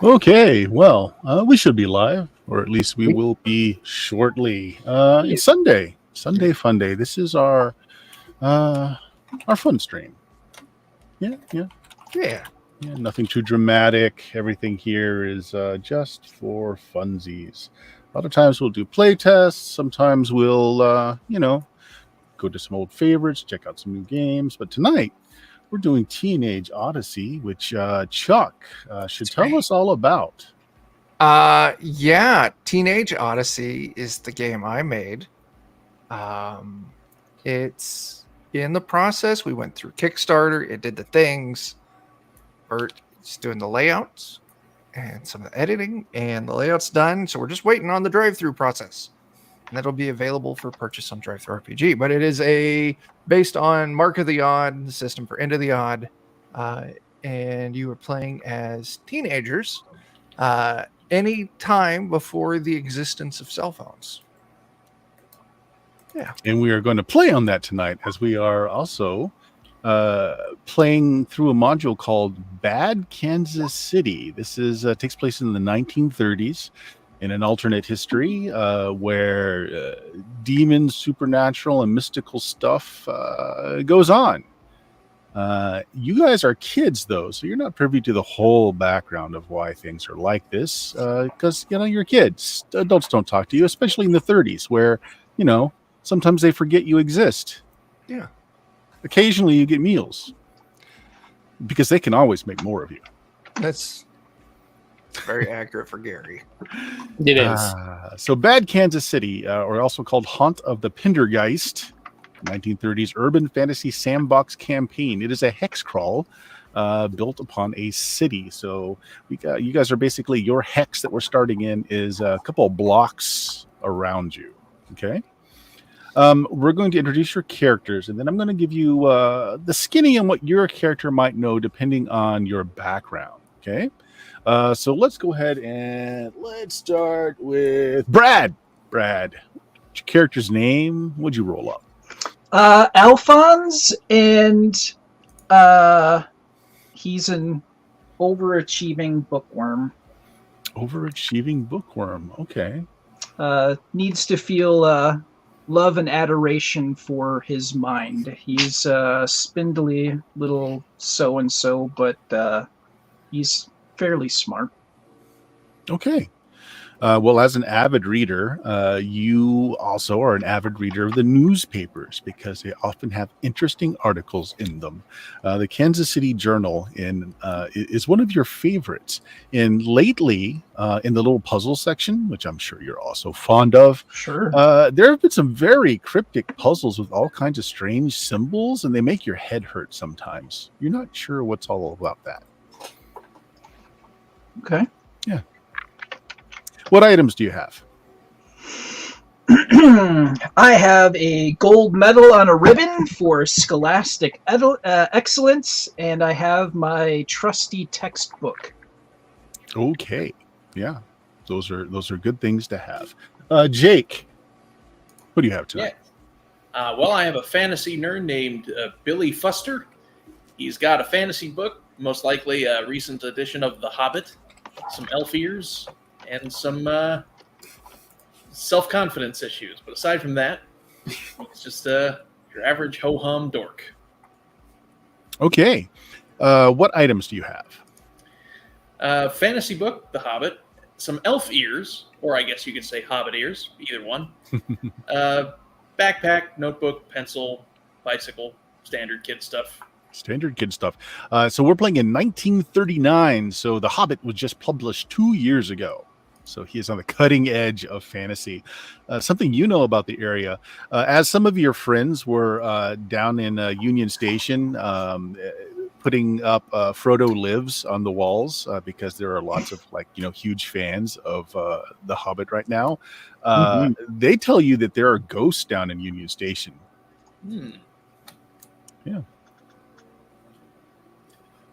Okay, well, we should be live, or at least we will be shortly. It's Sunday fun day. This is our fun stream. Yeah, yeah, Yeah. yeah. Nothing too dramatic. Everything here is just for funsies. A lot of times we'll do play tests. Sometimes we'll, go to some old favorites, check out some new games. But tonight we're doing Teenage Odyssey, which Chuck should tell us all about. Yeah, Teenage Odyssey is the game I made. It's in the process. We went through Kickstarter. It did the things. Bert's doing the layouts and some of the editing, and the layout's done. So we're just waiting on the drive-through process. And that'll be available for purchase on Drive-Thru RPG. But it is based on Mark of the Odd, the system for End of the Odd. And you are playing as teenagers any time before the existence of cell phones. Yeah. And we are going to play on that tonight, as we are also playing through a module called Bad Kansas City. This is takes place in the 1930s in an alternate history where demons, supernatural, and mystical stuff goes on. You guys are kids, though, so you're not privy to the whole background of why things are like this, because, you're kids. Adults don't talk to you, especially in the 30s, where, sometimes they forget you exist. Yeah. Occasionally you get meals, because they can always make more of you. That's very accurate for Gary. It is. So Bad Kansas City, or also called Haunt of the Pendergeist, 1930s urban fantasy sandbox campaign. It is a hex crawl built upon a city. So you guys are basically, your hex that we're starting in is a couple of blocks around you. Okay. We're going to introduce your characters, and then I'm going to give you the skinny on what your character might know depending on your background. Okay. So let's go ahead and let's start with Brad. Brad, what's your character's name? What'd you roll up? Alphonse, and he's an overachieving bookworm. Overachieving bookworm. Okay. Needs to feel love and adoration for his mind. He's a spindly little so-and-so, but he's fairly smart. Okay. Well, as an avid reader, you also are an avid reader of the newspapers because they often have interesting articles in them. The Kansas City Journal is one of your favorites. And lately, in the little puzzle section, which I'm sure you're also fond of, Sure. There have been some very cryptic puzzles with all kinds of strange symbols, and they make your head hurt sometimes. You're not sure what's all about that. Okay. Yeah. What items do you have? I have a gold medal on a ribbon for scholastic excellence, and I have my trusty textbook. Okay. Yeah. Those are good things to have. Jake, what do you have tonight? Yeah. Well, I have a fantasy nerd named Billy Fuster. He's got a fantasy book, most likely a recent edition of The Hobbit, some elf ears, and some self-confidence issues. But aside from that, it's just your average ho-hum dork. Okay. What items do you have? Fantasy book, The Hobbit, some elf ears, or I guess you could say hobbit ears, either one. Backpack, notebook, pencil, bicycle, standard kid stuff. Standard kid stuff. So we're playing in 1939. So The Hobbit was just published 2 years ago. So he is on the cutting edge of fantasy. Something you know about the area. As some of your friends were down in Union Station putting up Frodo Lives on the walls because there are lots of huge fans of The Hobbit right now. They tell you that there are ghosts down in Union Station. Yeah.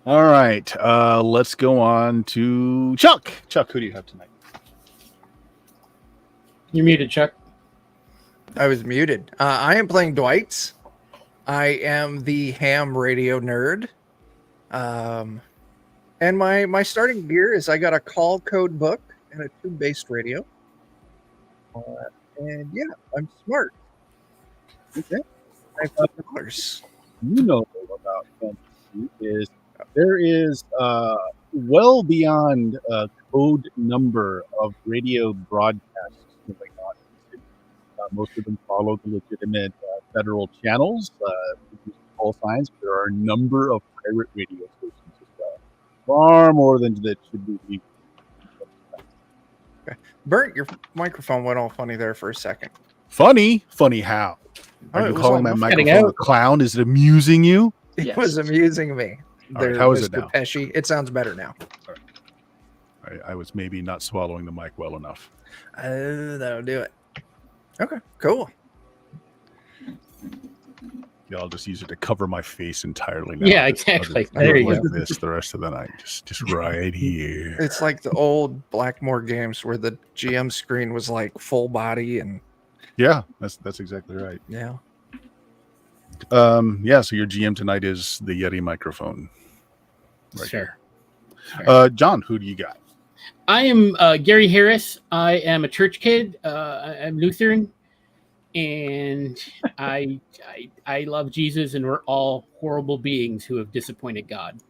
All right. Let's go on to Chuck. Chuck, who do you have tonight? You're muted, Chuck. I was muted. I am playing Dwight. I am the ham radio nerd. And my starting gear is I got a call code book and a tube-based radio. And yeah, I'm smart. Okay. $5,000. You know about Kansas City is there is well beyond a code number of radio broadcasts going on in the city. Most of them follow the legitimate federal channels, call signs, but there are a number of pirate radio stations as well. Far more than that should be legal. Bert, your microphone went all funny there for a second. Funny? Funny how? Oh, Are it you was calling my all microphone a clown? Is it amusing you? It Yes. was amusing me. All right, how is it Mr. now? Pesci. It sounds better now. I was maybe not swallowing the mic well enough. That'll do it. Okay, cool. Yeah, I'll just use it to cover my face entirely now. Yeah, I'll exactly. just There go you like go. this the rest of the night. Just right here. It's like the old Blackmore games where the GM screen was like full body and Yeah, that's exactly right. yeah. Yeah, so your GM tonight is the Yeti microphone. Right Sure. John, who do you got? I am Gary Harris. I am a church kid. I'm Lutheran, and I love Jesus, and we're all horrible beings who have disappointed God.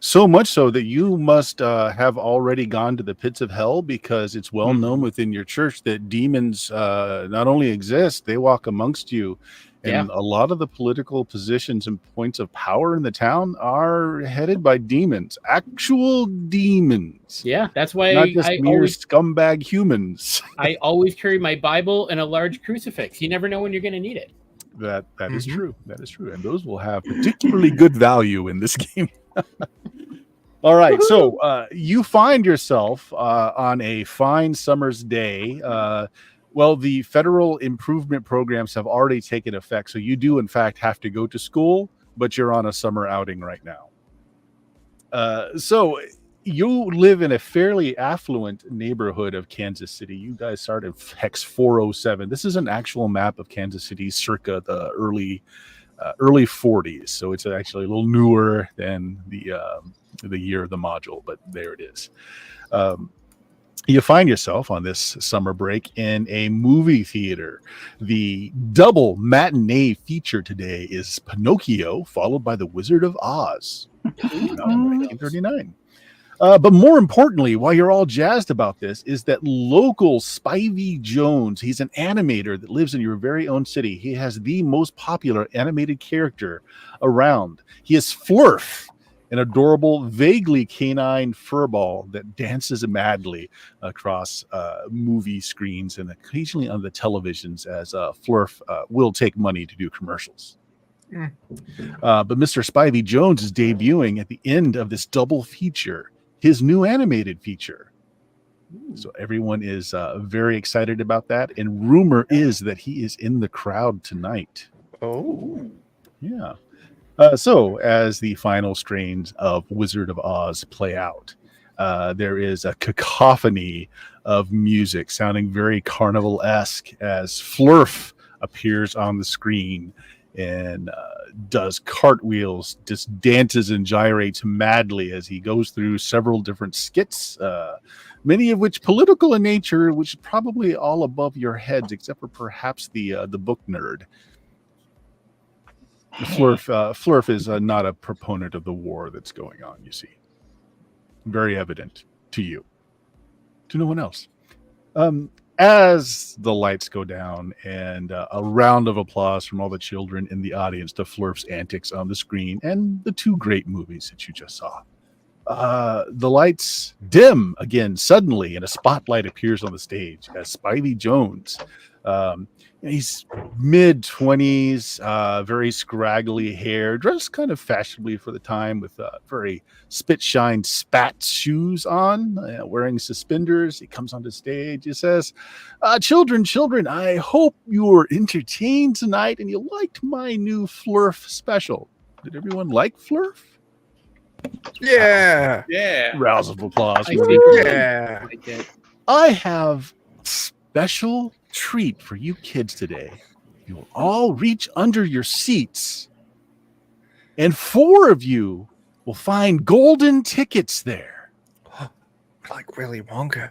So much so that you must have already gone to the pits of hell, because it's well known within your church that demons not only exist, they walk amongst you. And a lot of the political positions and points of power in the town are headed by demons, actual demons. Yeah, that's why Not just I mere always scumbag humans. I always carry my Bible and a large crucifix. You never know when you're going to need it. That is true. That is true. And those will have particularly good value in this game. All right. So you find yourself on a fine summer's day. Well, the federal improvement programs have already taken effect. So you do, in fact, have to go to school, but you're on a summer outing right now. So you live in a fairly affluent neighborhood of Kansas City. You guys started Hex 407. This is an actual map of Kansas City circa the early 40s. So it's actually a little newer than the year of the module, but there it is. You find yourself on this summer break in a movie theater. The double matinee feature today is Pinocchio, followed by The Wizard of Oz, 1939. But more importantly, why you're all jazzed about this is that local Spivey Jones, he's an animator that lives in your very own city. He has the most popular animated character around. He is Flurf, an adorable, vaguely canine furball that dances madly across movie screens and occasionally on the televisions, as Flurf will take money to do commercials. But Mr. Spivey Jones is debuting at the end of this double feature, his new animated feature. So everyone is very excited about that. And rumor is that he is in the crowd tonight. Oh. Yeah. So as the final strains of Wizard of Oz play out, there is a cacophony of music sounding very carnival-esque as Flurf appears on the screen and does cartwheels, just dances and gyrates madly as he goes through several different skits, many of which political in nature, which is probably all above your heads, except for perhaps the book nerd. Flurf is not a proponent of the war that's going on, you see. Very evident to you. To no one else. As the lights go down and a round of applause from all the children in the audience to Flurf's antics on the screen and the two great movies that you just saw. The lights dim again suddenly, and a spotlight appears on the stage as Spivey Jones. He's mid-20s, very scraggly hair, dressed kind of fashionably for the time with very spit-shine spat shoes on, wearing suspenders. He comes onto stage. He says, children, I hope you were entertained tonight and you liked my new Flurf special. Did everyone like Flurf? Yeah. Yeah. Rouse of applause. I think Yeah. like that. I have special treat for you kids today. You'll all reach under your seats, and 4 of you will find golden tickets there. Like Willy Wonka.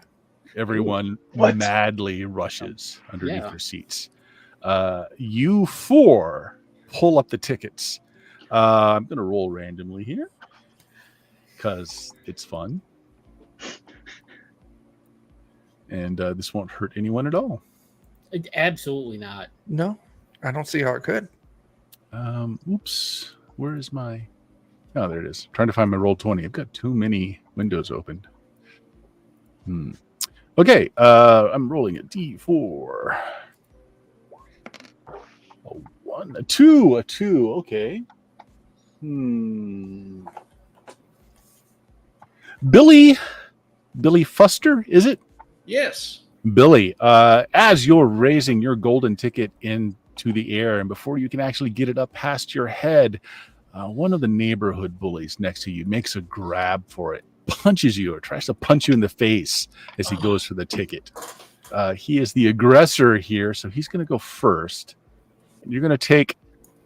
Everyone What? madly rushes underneath Yeah. their seats. You four pull up the tickets. I'm going to roll randomly here because it's fun. And this won't hurt anyone at all. Absolutely not. No, I don't see how it could. Oops. Where is my... Oh, there it is. Trying to find my roll 20. I've got too many windows opened. Okay. I'm rolling a D4. A 1, a 2, a 2. Okay. Billy Fuster, is it? Yes. Billy, as you're raising your golden ticket into the air, and before you can actually get it up past your head, one of the neighborhood bullies next to you makes a grab for it, punches you, or tries to punch you in the face as he goes for the ticket. He is the aggressor here, so he's going to go first. You're going to take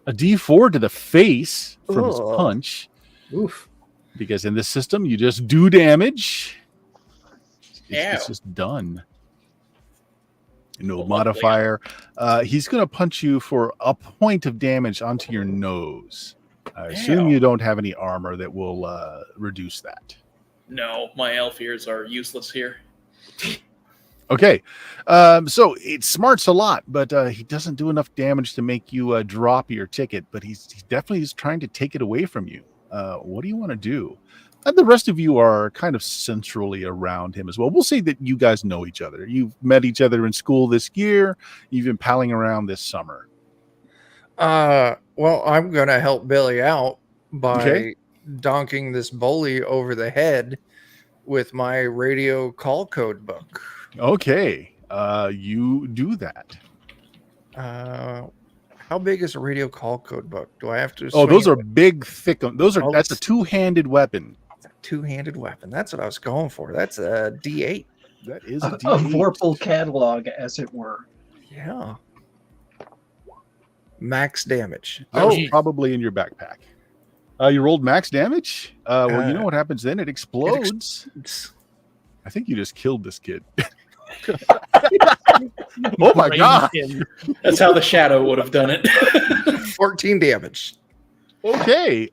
a D4 to the face from his punch. Oof. Because in this system, you just do damage. It's Ow. just done. No Well, modifier. He's going to punch you for a point of damage onto your nose. I assume Ow. you don't have any armor that will reduce that. No, my elf ears are useless here. Okay. So it smarts a lot, but he doesn't do enough damage to make you drop your ticket, but he definitely is trying to take it away from you. What do you want to do? And the rest of you are kind of centrally around him as well. We'll say that you guys know each other. You've met each other in school this year. You've been palling around this summer. Well, I'm gonna help Billy out by Okay. donking this bully over the head with my radio call code book. Okay. You do that. How big is a radio call code book? Do I have to? Oh, swing those it are with big, thick. That's a it's- two-handed weapon. a two-handed weapon? That's what I was going for. That's a D8. That is A a D8. Vorpal catalog, as it were. Yeah. Max damage. Oh, geez. probably in your backpack. You rolled max damage. Well, you know Uh, what happens then? It explodes. It's I think you just killed this kid. Oh my Brain god. him. That's how the shadow would have done it. 14 damage. Okay.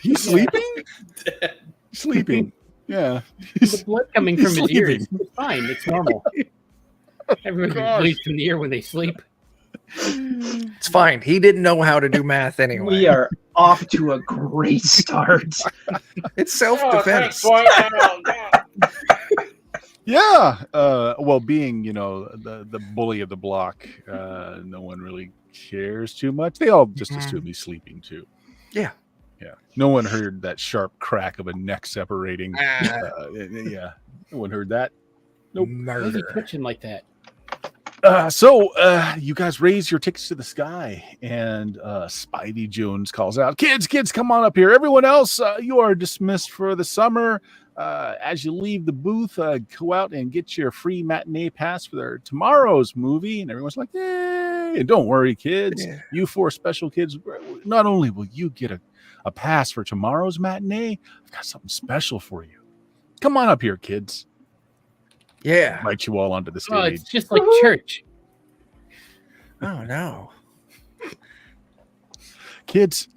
He's sleeping? Sleeping. Yeah. The blood coming from he's his ears. sleeping. It's fine. It's normal. Everyone Gosh. bleeds from the ear when they sleep. It's fine. He didn't know how to do math anyway. We are off to a great start. It's self-defense. Yeah. Well, being, the bully of the block, no one really cares too much. They all just assume he's sleeping too. Yeah. Yeah. No one heard that sharp crack of a neck separating. Yeah. No one heard that. Nope. Why is he Murder. twitching like that? So you guys raise your tickets to the sky, and Spidey Jones calls out, kids, come on up here. Everyone else, you are dismissed for the summer. As you leave the booth, go out and get your free matinee pass for their tomorrow's movie. And everyone's like, yay. And don't worry, kids. Yeah. You four special kids, not only will you get a pass for tomorrow's matinee, I've got something special for you. Come on up here, kids. Yeah. Invite you all onto the stage. Oh, it's just like church. Oh no. Kids,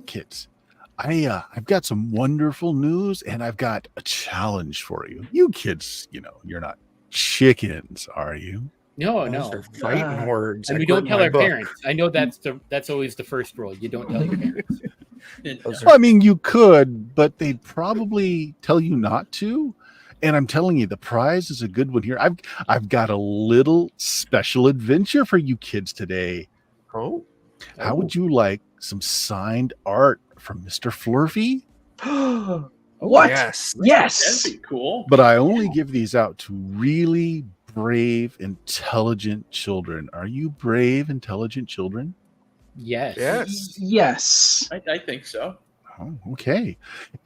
I've got some wonderful news, and I've got a challenge for you. You kids, you're not chickens, are you? No, Those no. are fighting words. And I we don't quit tell my our book. parents. I know that's always the first rule. You don't tell your parents. Those are- Well, I mean, you could, but they'd probably tell you not to. And I'm telling you, the prize is a good one here. I've got a little special adventure for you kids today. Oh. How would you like some signed art from Mr. Flurfy? What? Yes. Yes. That'd be cool. But I only give these out to really brave, intelligent children. Are you brave, intelligent children? Yes. Yes. Yes. I think so. Oh, okay.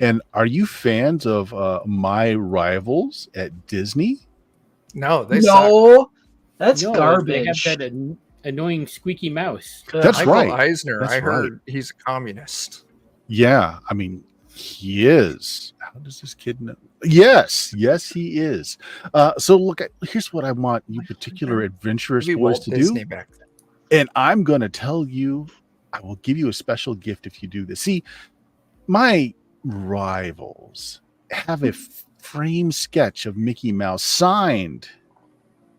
And are you fans of My Rivals at Disney? No, they suck. No, that's No, garbage. They have that annoying squeaky mouse. That's Michael right. Eisner. That's I heard he's a communist. Yeah, I mean, he is. How does this kid know? Yes, he is. So look, here's what I want you particular adventurous Maybe boys Walt to Disney do, back then. and I'm going to tell you, I will give you a special gift if you do this. See, my rivals have a frame sketch of Mickey Mouse signed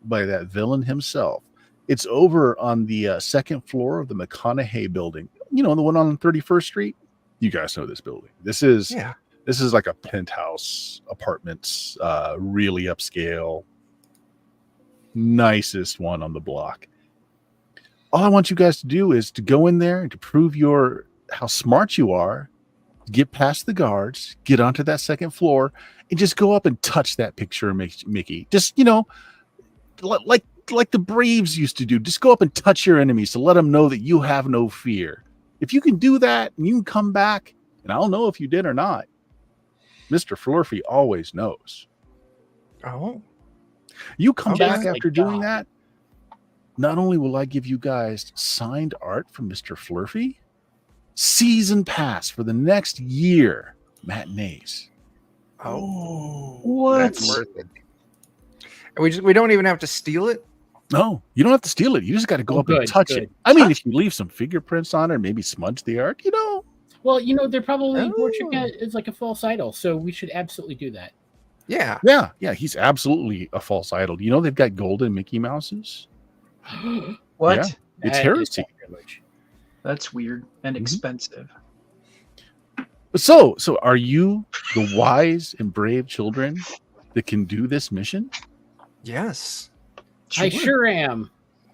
by that villain himself. It's over on the second floor of the McConaughey building. You know, the one on 31st Street. You guys know this building. This is like a penthouse apartments, really upscale, nicest one on the block. All I want you guys to do is to go in there and to prove how smart you are, get past the guards, get onto that second floor, and just go up and touch that picture of Mickey. Just, like the Braves used to do. Just go up and touch your enemies to let them know that you have no fear. If you can do that and you can come back, and I'll know if you did or not, Mr. Flurfy always knows. Oh. You come back like after doing that, not only will I give you guys signed art from Mr. Flurfy, season pass for the next year matinees. Oh. What? That's worth it. And we don't even have to steal it? No, you don't have to steal it. You just got to go up and touch it. I mean, if you leave some fingerprints on it, maybe smudge the art, Well, they're probably worshiping it as like a false idol, so we should absolutely do that. Yeah. Yeah, he's absolutely a false idol. They've got golden Mickey Mouses? What? Yeah, it's That heresy. is sacrilege. That's weird and expensive. So are you the wise and brave children that can do this mission? Yes. I sure am.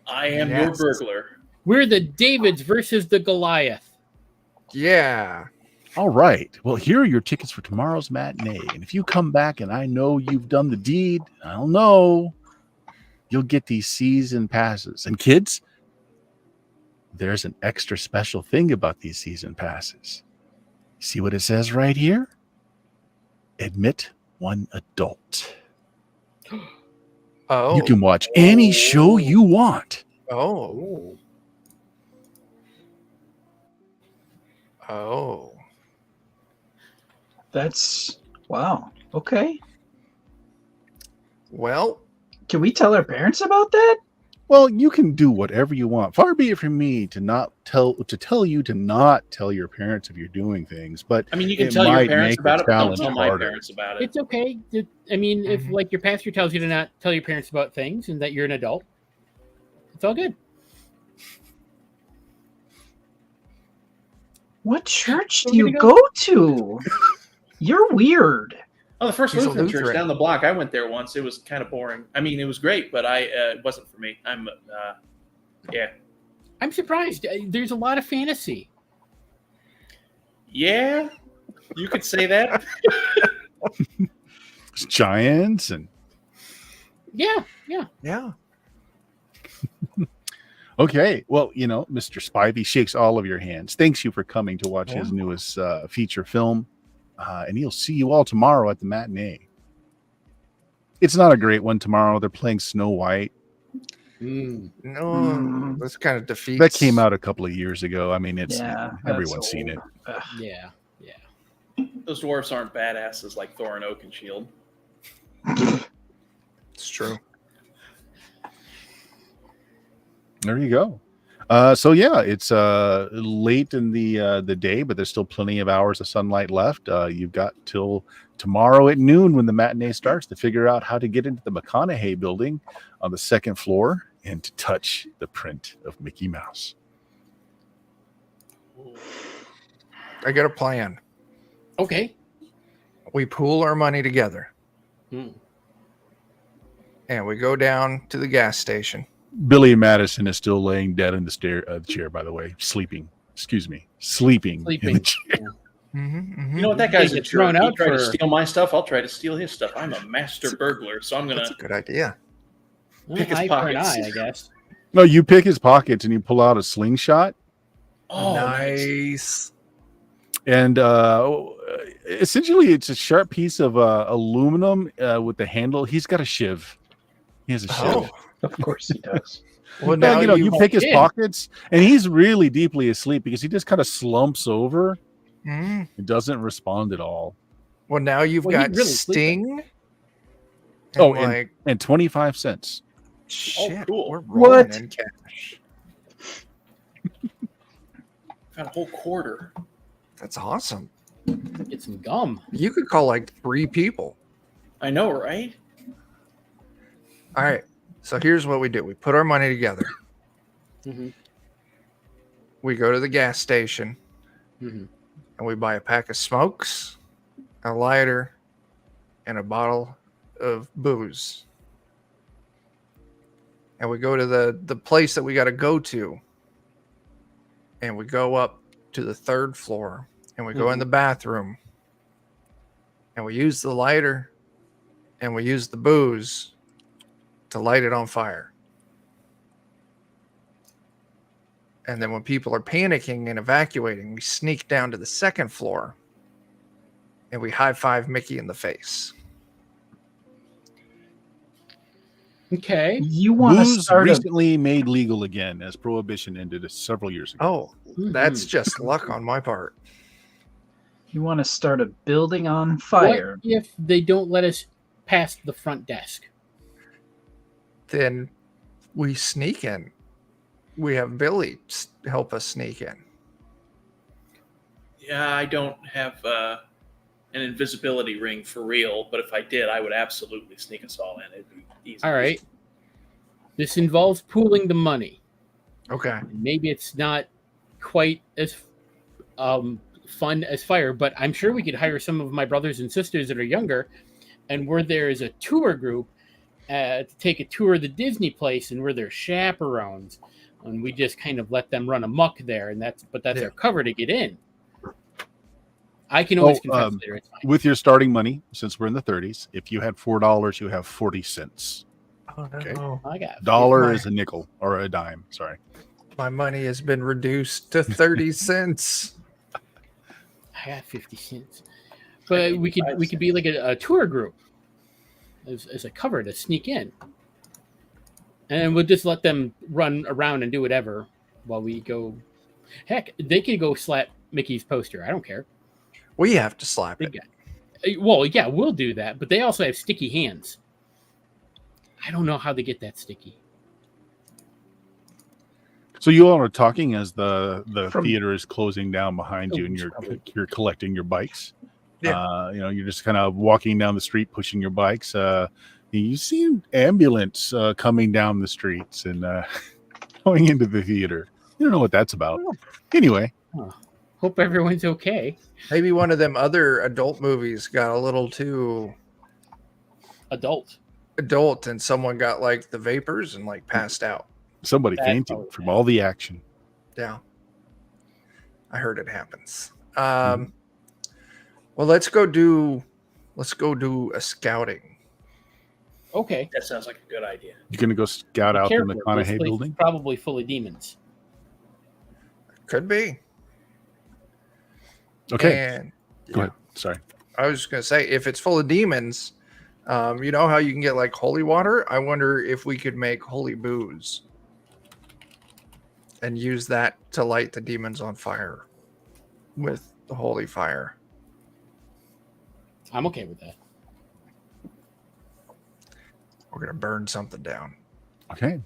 I am your burglar. We're the Davids versus the Goliath. Yeah. All right. Well, here are your tickets for tomorrow's matinee. And if you come back and I know you've done the deed, I'll know, you'll get these season passes. And kids, there's an extra special thing about these season passes. See what it says right here? Admit one adult. Oh. You can watch any show you want. Oh. Oh. That's wow. Okay. Well, Can we tell our parents about that? Well, you can do whatever you want. Far be it from me to tell you to not tell your parents if you're doing things. But I mean, you can it tell your might parents make the about it, but don't challenge tell my harder. parents about it. It's okay. I mean, if like your pastor tells you to not tell your parents about things and that you're an adult, it's all good. What church Where do we you gonna go to? You're weird. Oh, the first He's a Lutheran church Lutheran. down the block. I went there once. It was kind of boring. I mean, it was great, but it wasn't for me. Yeah. I'm surprised. There's a lot of fantasy. Yeah, you could say that. There's giants and Yeah. yeah. okay. Well, Mr. Spivey shakes all of your hands. Thanks you for coming to watch his newest feature film. And he'll see you all tomorrow at the matinee. It's not a great one tomorrow. They're playing Snow White. No, that's kind of defeats. That came out a couple of years ago. I mean, it's Yeah, everyone's seen it. Yeah. Those dwarfs aren't badasses like Thor and Oakenshield. It's true. There you go. So yeah, it's late in the day, but there's still plenty of hours of sunlight left. You've got till tomorrow at noon when the matinee starts to figure out how to get into the McConaughey building on the second floor and to touch the print of Mickey Mouse. I got a plan. Okay. We pool our money together Hmm. and we go down to the gas station. Billy Madison is still laying dead in the chair, by the way, sleeping. Excuse me, sleeping. In the chair. You know what? That guy's They a get thrown jerk. He out tried to for- steal my stuff. I'll try to steal his stuff. I'm a master burglar, so I'm That's gonna. a good idea. Well, Pick his eye for an pockets. eye, I guess. No, you pick his pockets and you pull out a slingshot. Oh, nice. And essentially, it's a sharp piece of aluminum with the handle. He's got a shiv. He has a chef. Oh, Of course he does. well, Now, now you know, you you pick his did. pockets, and he's really deeply asleep because he just kind of slumps over Mm. and doesn't respond at all. Well, now you've Well, he's got really sleeping. Sting. Oh, like and 25 cents. shit, cool. we're rolling What? in cash. Got a whole quarter. That's awesome. Get some gum. You could call like 3 people. I know, right? All right. So here's what we do. We put our money together. Mm-hmm. We go to the gas station Mm-hmm. and we buy a pack of smokes, a lighter, and a bottle of booze. And we go to the place that we got to go to. And we go up to the 3rd floor and we go in the bathroom. And we use the lighter and we use the booze to light it on fire. And then when people are panicking and evacuating, we sneak down to the 2nd floor and we high five Mickey in the face. Okay. You want to Booze start a recently made legal again as prohibition ended several years ago. Oh, that's Mhm. just luck on my part. you want to start a building on What fire. if they don't let us past the front desk? Then we sneak in. We have Billy help us sneak in. Yeah, I don't have an invisibility ring for real, but if I did, I would absolutely sneak us all in. It'd be easy. All right. This involves pooling the money. Okay. Maybe it's not quite as fun as fire, but I'm sure we could hire some of my brothers and sisters that are younger, and we're there as a tour group to take a tour of the Disney place, and we're their chaperones, and we just kind of let them run amok there, and that's our cover to get in. I can always confess later. It's fine. With your starting money, since we're in the 30s, if you had $4, you have 40 cents. Oh, no. Okay. I got Dollar is a nickel or a dime. Sorry. My money has been reduced to 30 cents. I got 50 cents. But we could be like a tour group as a cover to sneak in. And we'll just let them run around and do whatever while we go. Heck, they could go slap Mickey's poster. I don't care. We have to slap They it. got, well, yeah, we'll do that. But they also have sticky hands. I don't know how they get that sticky. So you all are talking as the From- theater is closing down behind you, and you're collecting your bikes. Yeah. You know, you're just kind of walking down the street, pushing your bikes. You see an ambulance coming down the streets and going into the theater. You don't know what that's about. Anyway, Hope everyone's okay. Maybe one of them other adult movies got a little too Adult. adult and someone got like the vapors and like passed out. somebody That's fainted always from bad. all the action. Yeah. I heard it happens. Well, let's go do a scouting. Okay. That sounds like a good idea. You're going to go scout out the Careful, this McConaughey place is building? probably full of demons. Could be. Okay. And Go ahead. Sorry. I was just gonna say, if it's full of demons, you know how you can get like holy water? I wonder if we could make holy booze and use that to light the demons on fire with the holy fire. I'm okay with that. We're gonna burn something down. Okay.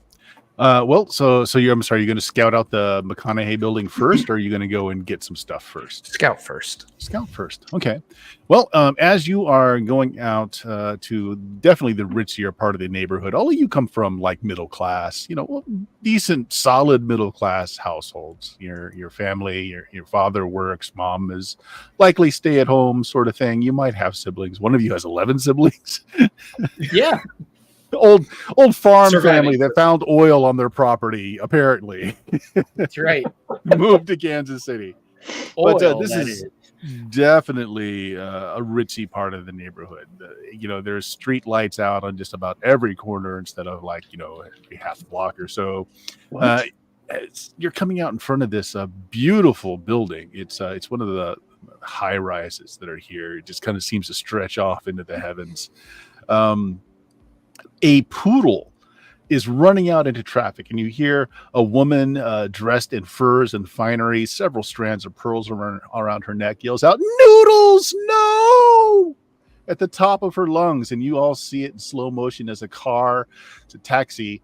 Well, so I'm sorry, you're going to scout out the McConaughey building first, or are you going to go and get some stuff first? Scout first. Scout first. Okay. Well, as you are going out to definitely the ritzier part of the neighborhood, all of you come from like middle class, decent, solid middle class households. Your family, your father works, mom is likely stay at home sort of thing. You might have siblings. One of you has 11 siblings. Yeah. old farm Surviving. family that found oil on their property, apparently. That's right. Moved to Kansas City. But Oil, this that is definitely a ritzy part of the neighborhood. There's street lights out on just about every corner instead of every half block or so. You're coming out in front of this beautiful building. It's one of the high rises that are here. It just kind of seems to stretch off into the heavens. A poodle is running out into traffic, and you hear a woman dressed in furs and finery, several strands of pearls around her neck, yells out, "Noodles, no!" at the top of her lungs, and you all see it in slow motion as it's a taxi,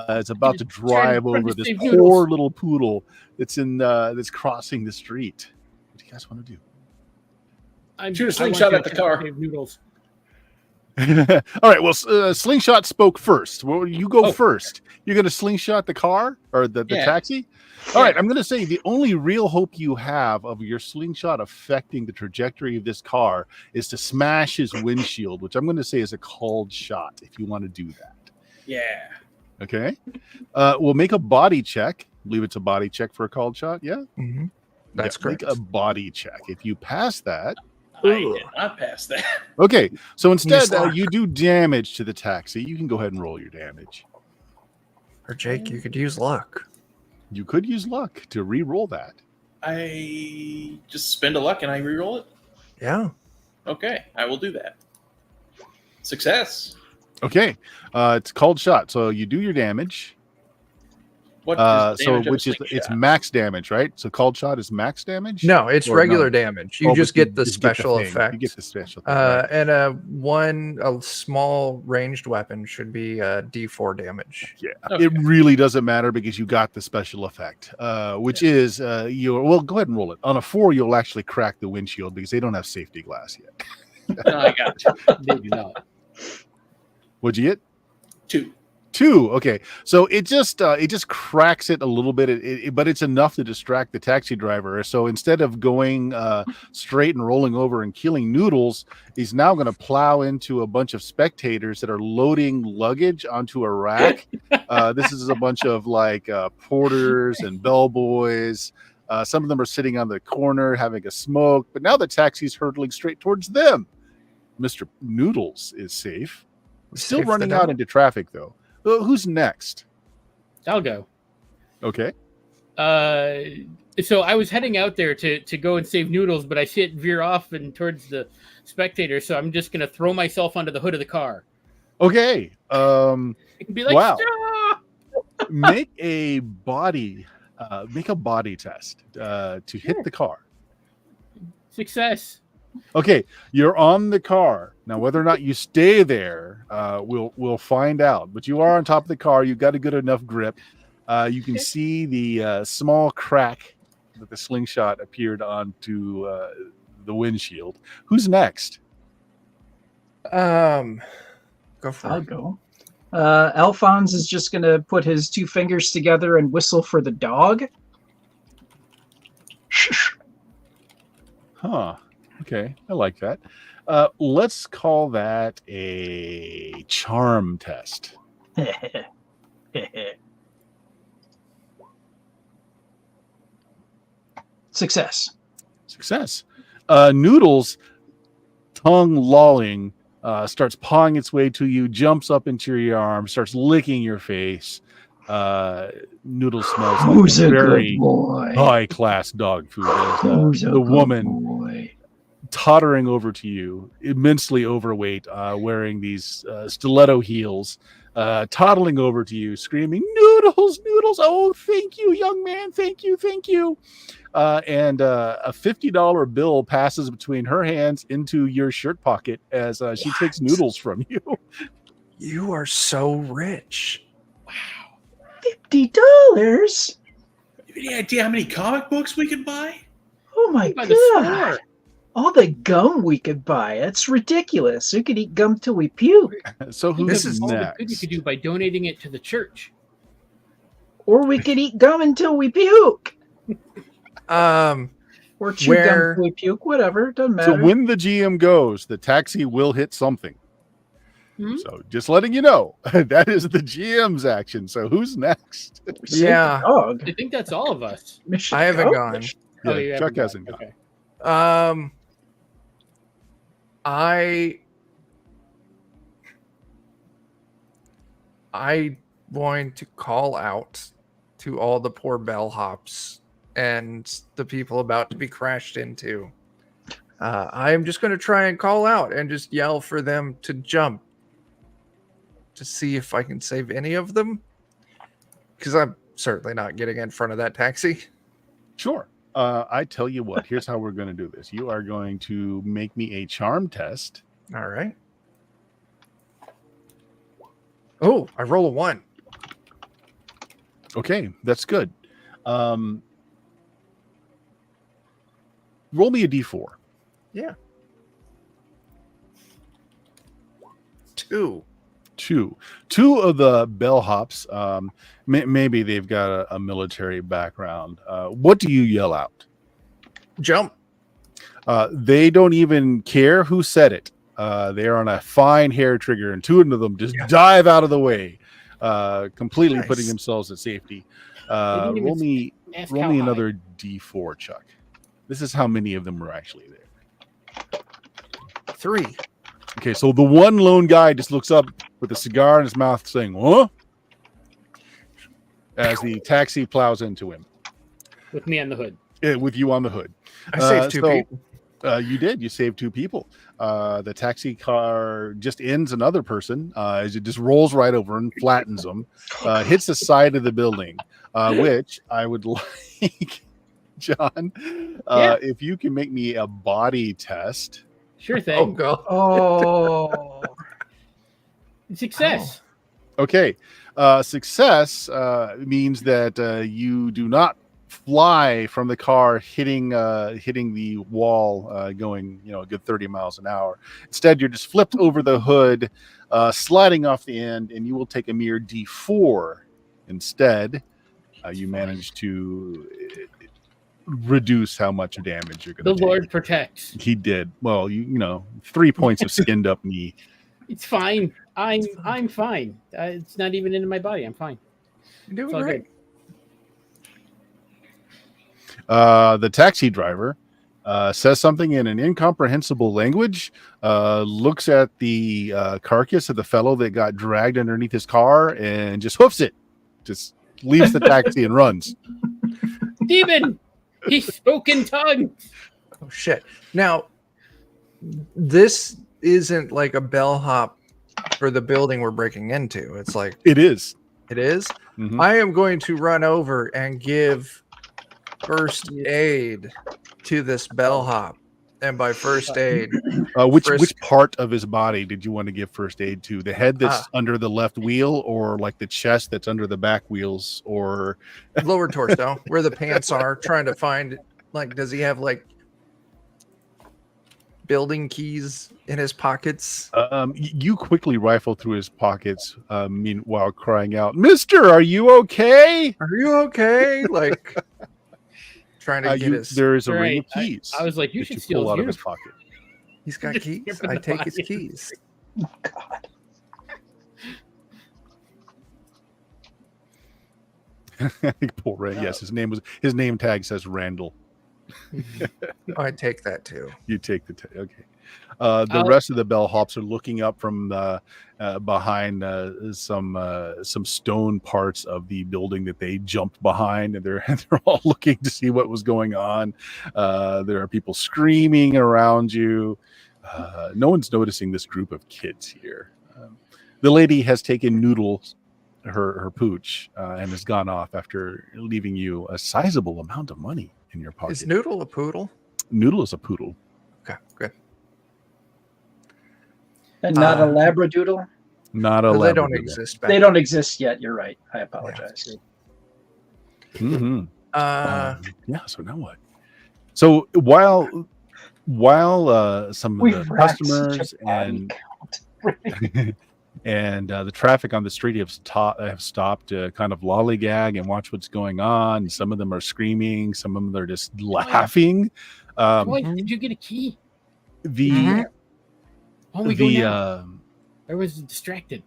it's about to drive over this poor little poodle that's crossing the street. What do you guys want to do? Shoot a slingshot at the car. Noodles. All right. Well, Slingshot spoke first. Well, you go first. You're going to slingshot the car or the taxi. All right. I'm going to say the only real hope you have of your slingshot affecting the trajectory of this car is to smash his windshield, which I'm going to say is a called shot. If you want to do that. Yeah. Okay. We'll make a body check. I believe it's a body check for a called shot. Yeah. Mm-hmm. That's correct. Make a body check. If you pass that. I did not pass that. Okay, so instead you do damage to the taxi. You can go ahead and roll your damage. Or Jake, you could use luck. You could use luck to re-roll that. I just spend a luck and I re-roll it? Yeah. Okay, I will do that. Success. Okay, it's called shot. So you do your damage. What is damage which is it's max damage, right? So called shot is max damage? No, it's regular damage. You just get the special effect. You get the special thing, right? And a small ranged weapon should be D4 damage. Yeah. Okay. It really doesn't matter because you got the special effect, which is go ahead and roll it. On a 4, you'll actually crack the windshield because they don't have safety glass yet. No, I got you. Maybe not. What'd you get? 2. 2. Okay, so it just cracks it a little bit, but it's enough to distract the taxi driver. So instead of going straight and rolling over and killing Noodles, he's now going to plow into a bunch of spectators that are loading luggage onto a rack. This is a bunch of porters and bellboys. Some of them are sitting on the corner having a smoke, but now the taxi's hurtling straight towards them. Mr. Noodles is safe. Still running out into traffic, though. Who's next? I'll go. Okay. So I was heading out there to go and save Noodles, but I see it veer off and towards the spectator, so I'm just going to throw myself onto the hood of the car. Okay. It can be like, wow. Stop! Make a body test to hit the car. Success. Okay, you're on the car now. Whether or not you stay there, we'll find out. But you are on top of the car. You've got a good enough grip. You can see the small crack that the slingshot appeared onto the windshield. Who's next? Go for I'll it. go. Alphonse is just going to put his 2 fingers together and whistle for the dog. Huh. Okay, I like that. Let's call that a charm test. Success. Noodles, tongue lolling, starts pawing its way to you, jumps up into your arm, starts licking your face. Noodles smells Who's like a very good boy? high-class dog food. Who's a the good woman boy? tottering over to you, immensely overweight, wearing these stiletto heels, toddling over to you, screaming, "Noodles, Noodles! Oh, thank you, young man! Thank you, thank you!" And a $50 bill passes between her hands into your shirt pocket as she takes Noodles from you. You are so rich. $50? You have any idea how many comic books we could buy? Oh my By the god! store. All the gum we could buy. That's ridiculous. We could eat gum till we puke. So who's This is All the next? good you could do by donating it to the church. Or we could eat gum until we puke. Or chew gum Where- until we puke. Whatever. Doesn't So matter. when the GM goes, the taxi will hit something. Hmm? So just letting you know, that is the GM's action. So who's next? Yeah. Dog. I think that's all of us. I haven't gone. Oh, you Chuck haven't hasn't gone. gone. Okay. I want to call out to all the poor bellhops and the people about to be crashed into. I'm just going to try and call out and just yell for them to jump. to see if I can save any of them, because I'm certainly not getting in front of that taxi. Sure. I tell you what. Here's how we're going to do this. You are going to make me a charm test. All right. Oh, I roll a 1. Okay, that's good. Roll me a d4. Yeah. 2. Two of the bellhops. Maybe they've got a military background. What do you yell out? Jump. They don't even care who said it. They're on a fine hair trigger, and two of them just dive out of the way, completely putting themselves at safety. Roll me another d4, Chuck. This is how many of them were actually there. 3. Okay, so the one lone guy just looks up with a cigar in his mouth saying, "Huh?" as the taxi plows into him. With me on the hood. With you on the hood. I saved 2 people. You did. You saved 2 people. The taxi car just ends another person as it just rolls right over and flattens them, hits the side of the building, which I would like, John, if you can make me a body test. Sure thing. Oh, God. Oh. Success. Okay. Success means that you do not fly from the car hitting the wall going a good 30 miles an hour. Instead, you're just flipped over the hood, sliding off the end, and you will take a mere d4 instead. You manage to reduce how much damage you're going to take. The Lord protects. He did. Well, you know, 3 points of skinned up knee. It's fine. I'm fine. It's not even into my body. I'm fine. You're doing great. The taxi driver says something in an incomprehensible language, looks at the carcass of the fellow that got dragged underneath his car and just hoofs it. Just leaves the taxi and runs. Demon! He spoke in tongues. Oh, shit. Now, this isn't like a bellhop for the building we're breaking into. It's like... It is. It is? Mm-hmm. I am going to run over and give first aid to this bellhop. And by first aid... which part of his body did you want to give first aid to? The head that's under the left wheel, or like the chest that's under the back wheels, or... Lower torso, where the pants are, trying to find, like, does he have, like, building keys in his pockets? You quickly rifle through his pockets, meanwhile crying out, "Mister, are you okay? Are you okay?" Like, trying to get his... There is a ring of keys. I was like, you should steal pull out of his his pocket. He's got keys. I take his keys. Oh, God. Poor Ray. Yes, his name tag says Randall. I take that too. You take the tag. Okay. The rest of the bellhops are looking up from behind some stone parts of the building that they jumped behind, and they're all looking to see what was going on. There are people screaming around you. No one's noticing this group of kids here. The lady has taken Noodles, her pooch, and has gone off after leaving you a sizable amount of money in your pocket. Is Noodle a poodle? Noodle is a poodle. Okay, good. And not a labradoodle? Not a They don't labradoodle. exist back They don't exist yet. You're right. I apologize. Mm-hmm. Yeah. So now what? So while some of We've the racked customers such a body count. and the traffic on the street have stopped to kind of lollygag and watch what's going on. Some of them are screaming. Some of them are just laughing. Boy, did you get a key? The Oh, we go now. I was distracted.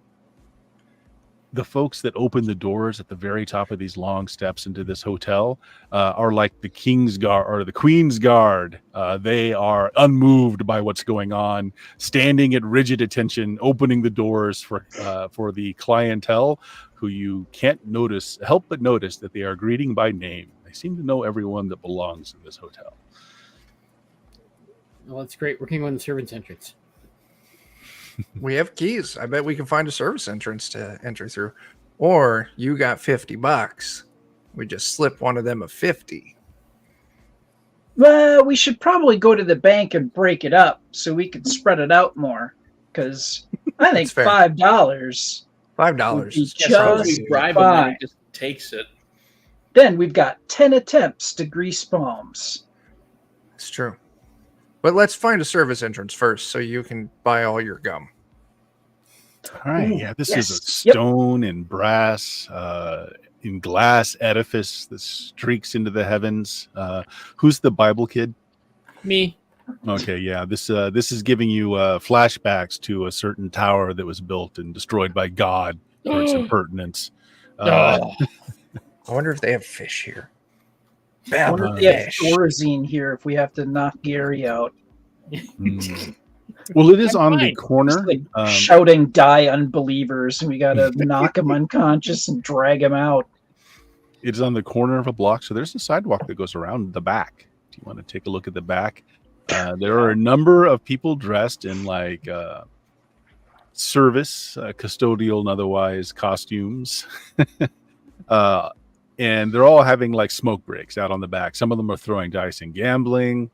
the folks that open the doors at the very top of these long steps into this hotel are like the King's Guard or the Queen's Guard. They are unmoved by what's going on, standing at rigid attention, opening the doors for the clientele, who you can't help but notice that they are greeting by name. They seem to know everyone that belongs in this hotel. Well, it's great working on the servants' entrance. We have keys. I bet we can find a service entrance to enter through. Or you got $50. We just slip one of them a 50. Well, we should probably go to the bank and break it up so we can spread it out more. Because I think That's fair. $5. $5 is Yeah, suppose Just we bribe him and fine. he just takes it. Then we've got 10 attempts to grease palms. It's true. But let's find a service entrance first so you can buy all your gum. All right, Ooh, yeah, this yes. is a Yep. stone and brass in glass edifice that streaks into the heavens. Who's the Bible kid? Me. Okay, yeah, this is giving you flashbacks to a certain tower that was built and destroyed by God for its impertinence. Oh. I wonder if they have fish here. I Bam, wonder if they have fish. Thorazine here if we have to knock Gary out. Mm. Well, it is I'm on the fine. corner. Just like shouting, die unbelievers, and we gotta knock him unconscious and drag him out. It is on the corner of a block, so there's a sidewalk that goes around the back. Do you want to take a look at the back? There are a number of people dressed in like service, custodial and otherwise costumes. And they're all having like smoke breaks out on the back. Some of them are throwing dice and gambling.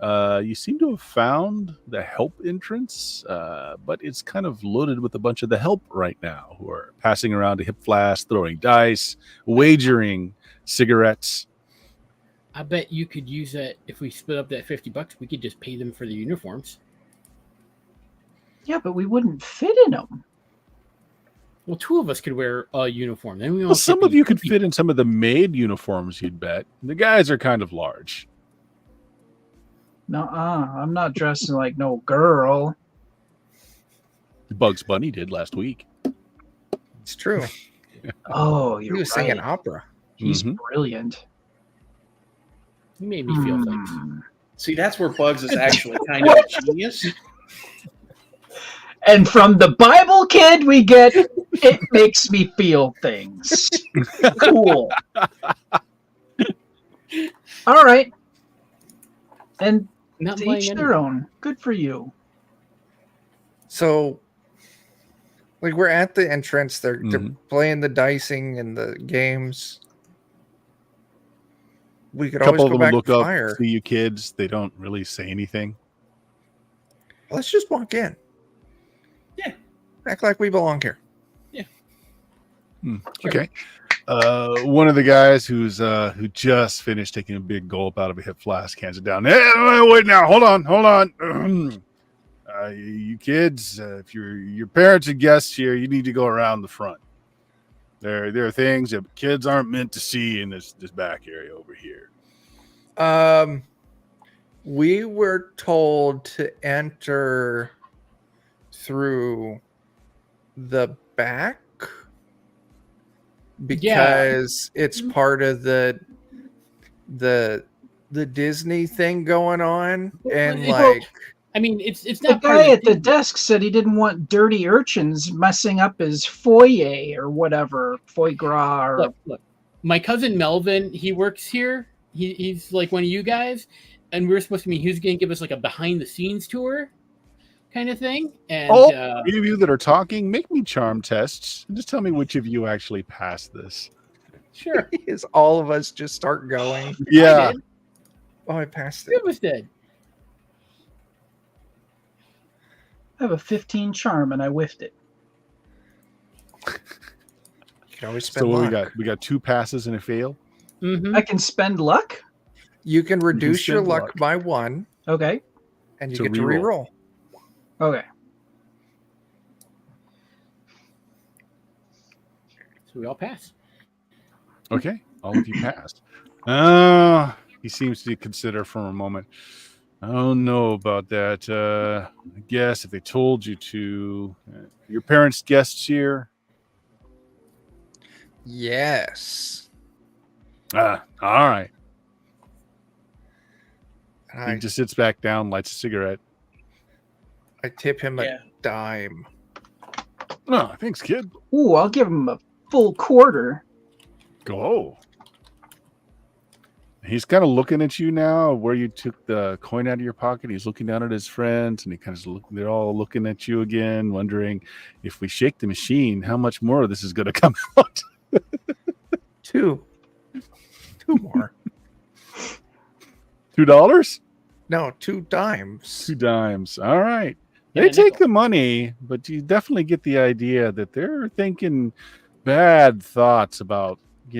You seem to have found the help entrance, but it's kind of loaded with a bunch of the help right now who are passing around to hip flash, throwing dice, wagering cigarettes. I bet you could use that if we split up that $50. We could just pay them for the uniforms. Yeah, but we wouldn't fit in them. Well, two of us could wear a uniform. Then we all Well, some of you could fit. fit in some of the maid uniforms, you'd bet. The guys are kind of large. Nuh-uh, I'm not dressing like no girl. Bugs Bunny did last week. It's true. Oh, He you're was right. singing opera. He's Mhm. brilliant. You made me feel things. See, that's where Bugs is actually kind of a genius. And from the Bible kid, we get it makes me feel things. Cool. All right. And Not to buying each any. their own. Good for you. So, like, we're at the entrance. They're Mhm. playing the dicing and the games. We could A always couple go of them back look to up, fire. see you kids. They don't really say anything. Let's just walk in. Yeah. Act like we belong here. Sure. Okay. One of the guys who just finished taking a big gulp out of a hip flask hands it down. Hey, wait now, hold on. You kids, if your parents and guests here, you need to go around the front. There are things that kids aren't meant to see in this back area over here. We were told to enter through the back because it's part of the Disney thing going on, and Well, like I mean, it's The not part guy of at the desk said he didn't want dirty urchins messing up his foyer or whatever, foie gras. Or... Look, my cousin Melvin, he works here. He's like one of you guys, and we were supposed to meet. He was going to give us like a behind the scenes tour, kind of thing. And Any of you that are talking, make me charm tests and just tell me which of you actually passed this. sure, is all of us just start going. Yeah. I did. Oh, I passed Two it. of us did. I have a 15 charm and I whiffed it. You can always So spend what luck. we got 2 passes and a fail. Mm-hmm. I can spend luck? You can reduce your spend luck luck. by 1, Okay. and you To get to reroll. reroll. Okay. So we all pass. Okay, all of you passed. He seems to consider for a moment. I don't know about that. I guess if they told you to, your parents' guests here. Yes. All right. And He just sits back down, lights a cigarette. I tip him a Yeah. dime. Oh, thanks, kid. Ooh, I'll give him a full quarter. Go. He's kind of looking at you now, where you took the coin out of your pocket. He's looking down at his friends, and they're all looking at you again, wondering if we shake the machine, how much more of this is going to come out. Two more. $2? No, 2 dimes. 2 dimes. All right. Yeah, They take nickel. the money, but you definitely get the idea that they're thinking bad thoughts about, They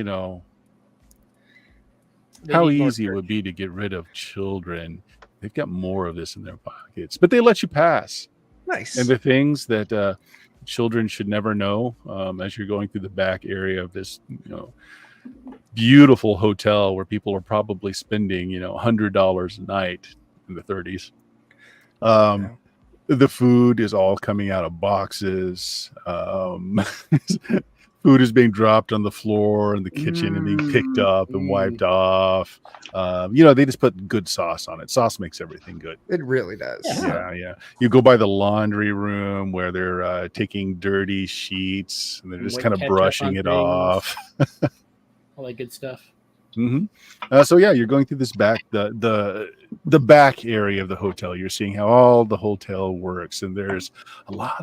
how need more easy it church. would be to get rid of children. They've got more of this in their pockets, but they let you pass. Nice. And the things that children should never know, as you're going through the back area of this, beautiful hotel where people are probably spending, $100 a night in the 30s. The food is all coming out of boxes. Food is being dropped on the floor in the kitchen and being picked up and wiped off. They just put good sauce on it. Sauce makes everything good. It really does. Yeah. You go by the laundry room where they're taking dirty sheets and they're just White kind of ketchup brushing on it things. off. All that good stuff. So you're going through this back, the back area of the hotel. You're seeing how all the hotel works, and there's a lot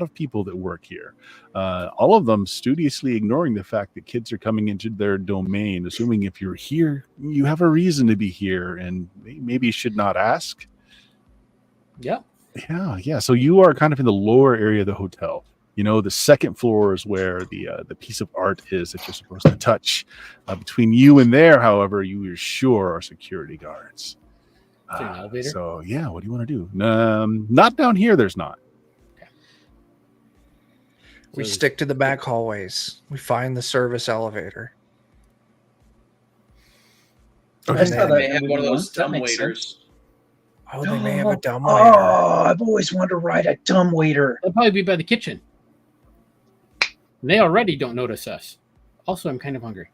of people that work here. All of them studiously ignoring the fact that kids are coming into their domain, assuming if you're here, you have a reason to be here, and maybe you should not ask. Yeah. Yeah. So you are kind of in the lower area of the hotel. The second floor is where the piece of art is that you're supposed to touch. Between you and there, however, you are sure are security guards. Is there an elevator? So yeah, what do you want to do? Not down here. There's not. We So- stick to the back hallways. We find the service elevator. I Okay. saw that They have movie one of those once. That dumb makes waiters. Oh, they may have a dumb waiter. Oh, I've always wanted to ride a dumb waiter. They'll probably be by the kitchen. They already don't notice us. Also, I'm kind of hungry.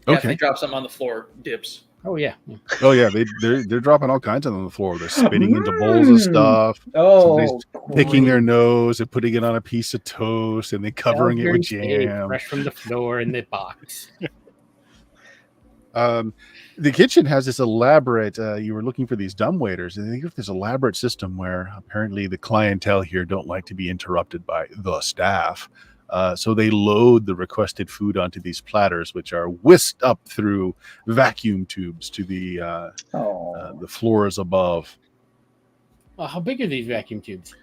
Yeah, if they Okay. drop something on the floor, dips. Oh yeah. Oh yeah, they're dropping all kinds of them on the floor. They're spitting into bowls of stuff, Oh, Somebody's picking their great. nose and putting it on a piece of toast, and then covering it with Salisbury steak, jam. fresh from the floor in the box. The kitchen has this elaborate. You were looking for these dumb waiters, and I think this elaborate system where apparently the clientele here don't like to be interrupted by the staff. So they load the requested food onto these platters, which are whisked up through vacuum tubes to the floors above. How big are these vacuum tubes?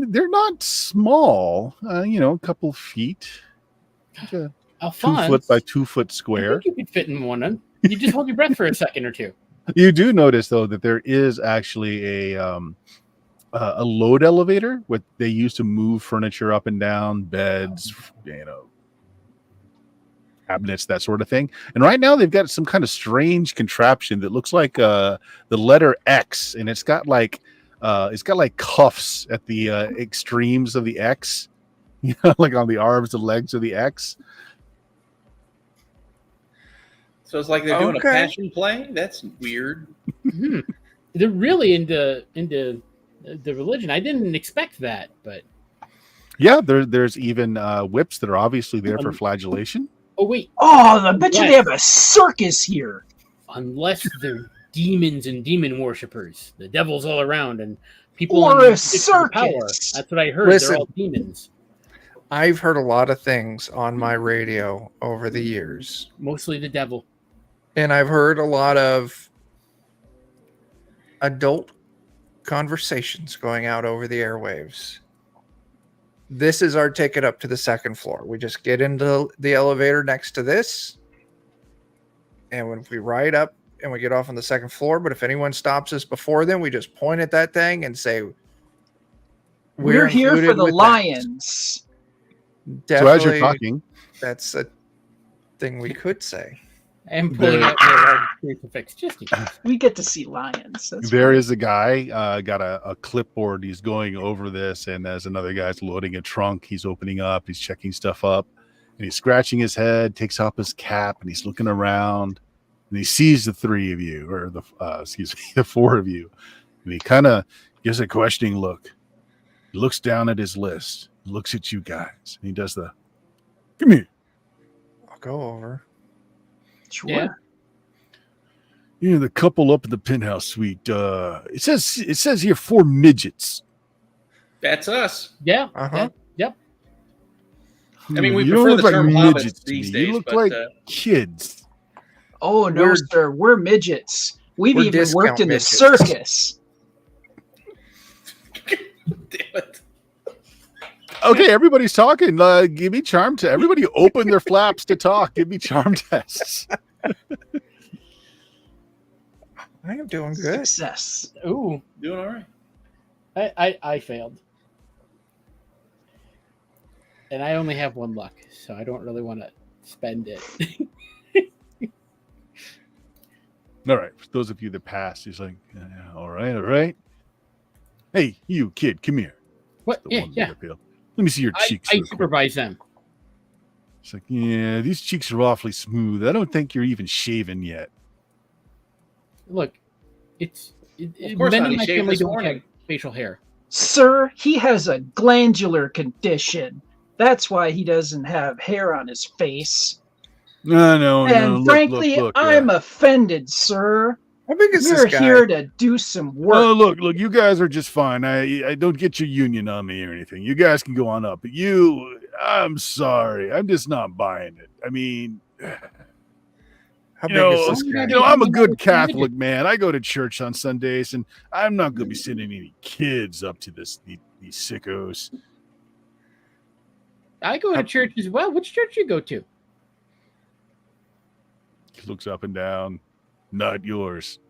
They're not small. A couple feet, 2 Alphonse, foot by 2 foot I square. think you could fit in one of them. You just hold your breath for a second or two. You do notice though that there is actually a load elevator, what they use to move furniture up and down, beds, cabinets, that sort of thing. And right now they've got some kind of strange contraption that looks like the letter X, and it's got like cuffs at the extremes of the X, like on the arms and legs of the X. So it's like they're doing a Okay. passion play? That's weird. Mhm. They're really into the religion. I didn't expect that, but Yeah, there's even whips that are obviously there for flagellation. oh wait, Oh, I bet you they have a circus here. unless they're demons and demon worshippers, the devil's all around, and people Or in a positions of power. circus. That's what I heard. Listen. They're all demons, I've heard a lot of things on my radio over the years. mostly the devil. And I've heard a lot of adult conversations going out over the airwaves. This is our ticket up to the second floor. We just get into the elevator next to this. And when we ride up and we get off on the second floor, but if anyone stops us before then, we just point at that thing and say, We're here for included the with that." lions. So as you're Definitely, talking, that's a thing we could say. I'm pulling There- out my large crucifix just in case. We get to see lions. That's there right. is a guy got a clipboard. He's going over this, and as another guy's loading a trunk, he's opening up, he's checking stuff up, and he's scratching his head, takes off his cap, and he's looking around, and he sees the three of you, or the four of you, and he kind of gives a questioning look. He looks down at his list, looks at you guys, and he does the, "Come here. I'll go over. Sure. Yeah. The couple up in the penthouse suite. It says here 4 midgets. That's us. Yeah. Uh-huh. Yep. I mean, we You don't prefer look the like term midgets hobbits to me. these You days, look but like kids. Oh no, We're- sir, we're midgets. We've we're even worked discount in the midgets. circus. damn it. Okay, everybody's talking. Give me charm test. Everybody open their flaps to talk. Give me charm tests. I am doing good. Success. Ooh, Doing all right. I failed, and I only have 1 luck, so I don't really want to spend it. All right. For those of you that passed, he's like, all right. Hey, you kid, come here. What? The Yeah, one with yeah. the pale. Let me see your I cheeks. real quick. supervise them. It's like, yeah, these cheeks are awfully smooth. I don't think you're even shaven yet. Look, Of course many not. of He my shaved family this don't morning. have facial hair. Sir, he has a glandular condition. That's why he doesn't have hair on his face. No. And frankly, look, I'm offended, sir. How big is We're this guy? here to do some work. Oh, look, you guys are just fine. I don't get your union on me or anything. You guys can go on up. But I'm sorry. I'm just not buying it. I mean, How you big is this know, guy? I'm a You good know, Catholic man. I go to church on Sundays, and I'm not going to be sending any kids up to these sickos. I go to church as well. Which church do you go to? He looks up and down. Not yours.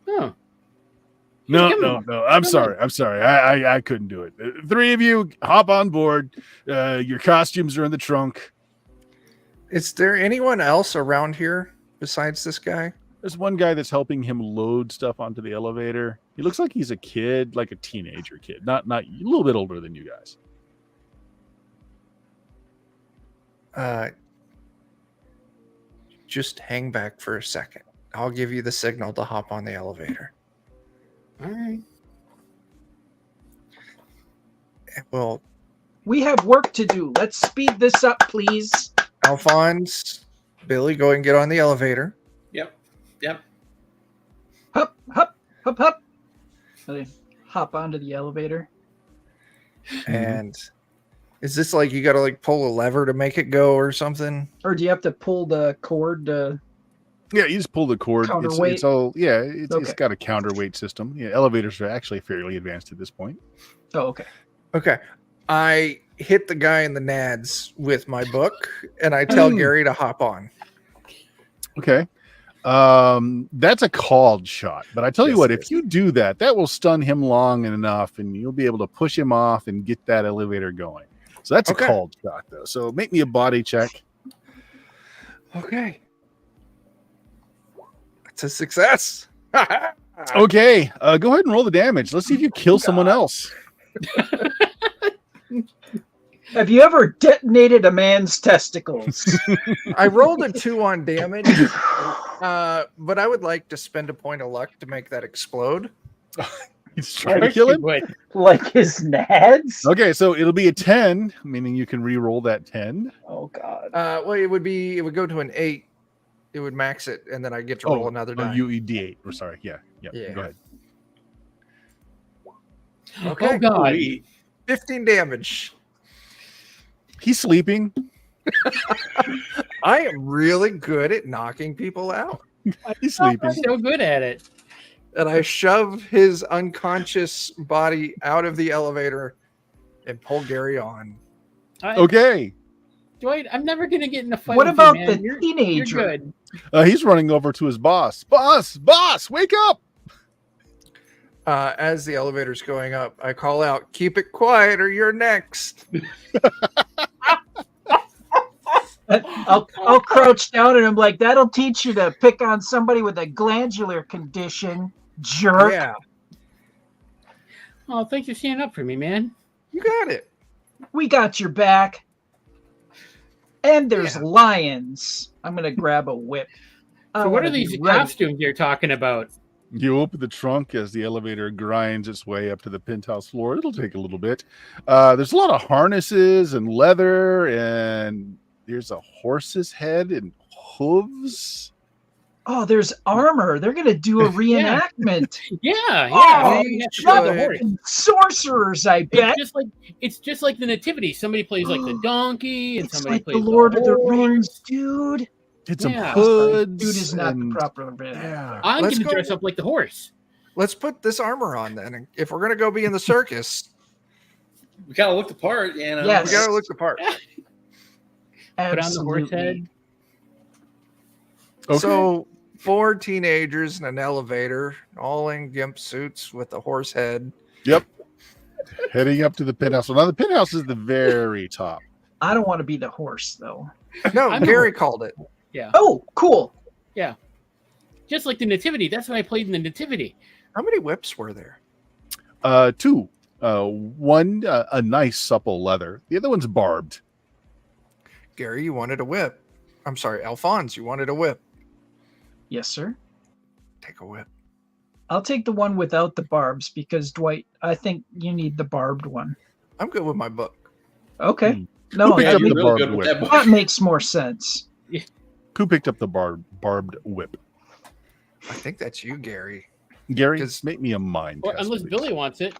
Oh, No. I'm Come sorry. I couldn't do it. 3 of you hop on board. Your costumes are in the trunk. Is there anyone else around here besides this guy? There's one guy that's helping him load stuff onto the elevator. He looks like he's a kid, like a teenager kid, not a little bit older than you guys. Just hang back for a second. I'll give you the signal to hop on the elevator. all right. Well, We have work to do. Let's speed this up, please. Alphonse, Billy, go and get on the elevator. Yep. Hup, hup, hup, hup. They hop onto the elevator. And is this like you got to like pull a lever to make it go or something? Or do you have to pull the cord to... Yeah, you just pull the cord. Counterweight? It's all it's Okay. got a counterweight system. Yeah, elevators are actually fairly advanced at this point. Oh, okay. Okay. I hit the guy in the nads with my book and I tell Gary to hop on. Okay. That's a called shot, but I tell you Yes, what, it if is. you do that, that will stun him long enough and you'll be able to push him off and get that elevator going. So that's Okay. a called shot though. So make me a body check. Okay. It's a success. Okay. Go ahead and roll the damage. Let's see if you kill someone else. Have you ever detonated a man's testicles? I rolled a 2 on damage, but I would like to spend a point of luck to make that explode. He's trying to kill him. Like his nads? Okay, so it'll be a 10, meaning you can re-roll that 10. Oh, God. Well, it would go to an 8. It would max it, and then I get to roll another die. D8. Or sorry, yeah. Yeah. Go ahead. Okay. Oh God. Ooh-wee. 15 damage. He's sleeping. I am really good at knocking people out. He's sleeping. I'm so good at it. And I shove his unconscious body out of the elevator and pull Gary on. Okay. Dwight, I'm never gonna get in a fight. What with about you, the man. You're teenager? good. He's running over to his boss. Boss, wake up. As the elevator's going up, I call out, "Keep it quiet or you're next." I'll crouch down and I'm like, that'll teach you to pick on somebody with a glandular condition, jerk. Yeah, Oh, thanks for standing up for me, man. you got it. We got your back. And there's Yeah. lions. I'm going to grab a whip. I So what wanna are these be ready. costumes you're talking about? You open the trunk as the elevator grinds its way up to the penthouse floor. It'll take a little bit. There's a lot of harnesses and leather, and there's a horse's head and hooves. Oh, there's armor. They're gonna do a reenactment. Yeah. Oh, we have to shut ride the it. horse. Sorcerers, I bet. It's just like the nativity. Somebody plays like the donkey, and It's somebody like the plays Lord of the horse. Rings, dude. It's some Yeah. hoods. Dude is not the and- proper reenactment. Yeah. I'm Let's going to go- dress up like the horse. Let's put this armor on then. And if we're gonna go be in the circus, We gotta look the part, you know. Yes. we gotta look the part. Put on the horse head. Absolutely. Okay. So 4 teenagers in an elevator, all in gimp suits with a horse head. Heading up to the penthouse. So now the penthouse is the very top. I don't want to be the horse though. No, I'm Gary called it. Yeah. Oh, cool. Just like the nativity. That's what I played in the nativity. How many whips were there? 2. One a nice supple leather. The other one's barbed. Gary, you wanted a whip. I'm sorry, Alphonse, you wanted a whip. Yes, sir. Take a whip. I'll take the one without the barbs because Dwight, I think you need the barbed one. I'm good with my book. Okay. Who No, picked Yeah, that, up you're the real barbed good with whip? that book. that makes more sense. Who picked up the barbed whip? I think that's you, Gary. Gary, 'Cause- make me a mind Or test, unless please. Billy wants it.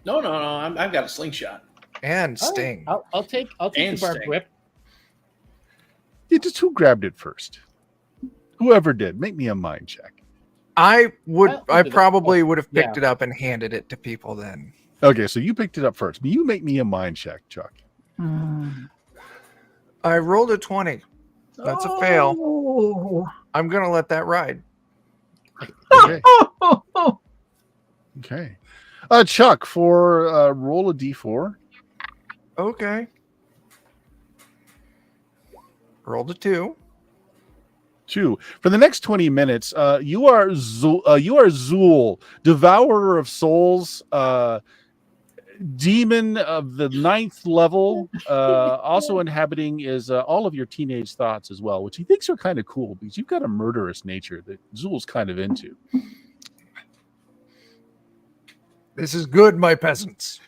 No, I've got a slingshot. And All right, Sting. I'll take And the barbed Sting. whip. Yeah, just who grabbed it first? Whoever did, make me a mind check. I I'll do probably would have picked Yeah. it up and handed it to people then. Okay, so you picked it up first. You make me a mind check, Chuck. Hmm. I rolled a 20. That's a fail. Oh. I'm going to let that ride. Okay. Oh. Okay. Chuck, for roll a d4. Okay. Rolled a 2. 2. For the next 20 minutes, you are Zool, devourer of souls, demon of the 9th level. Also inhabiting is all of your teenage thoughts as well, which he thinks are kind of cool because you've got a murderous nature that Zool's kind of into. This is good, my peasants.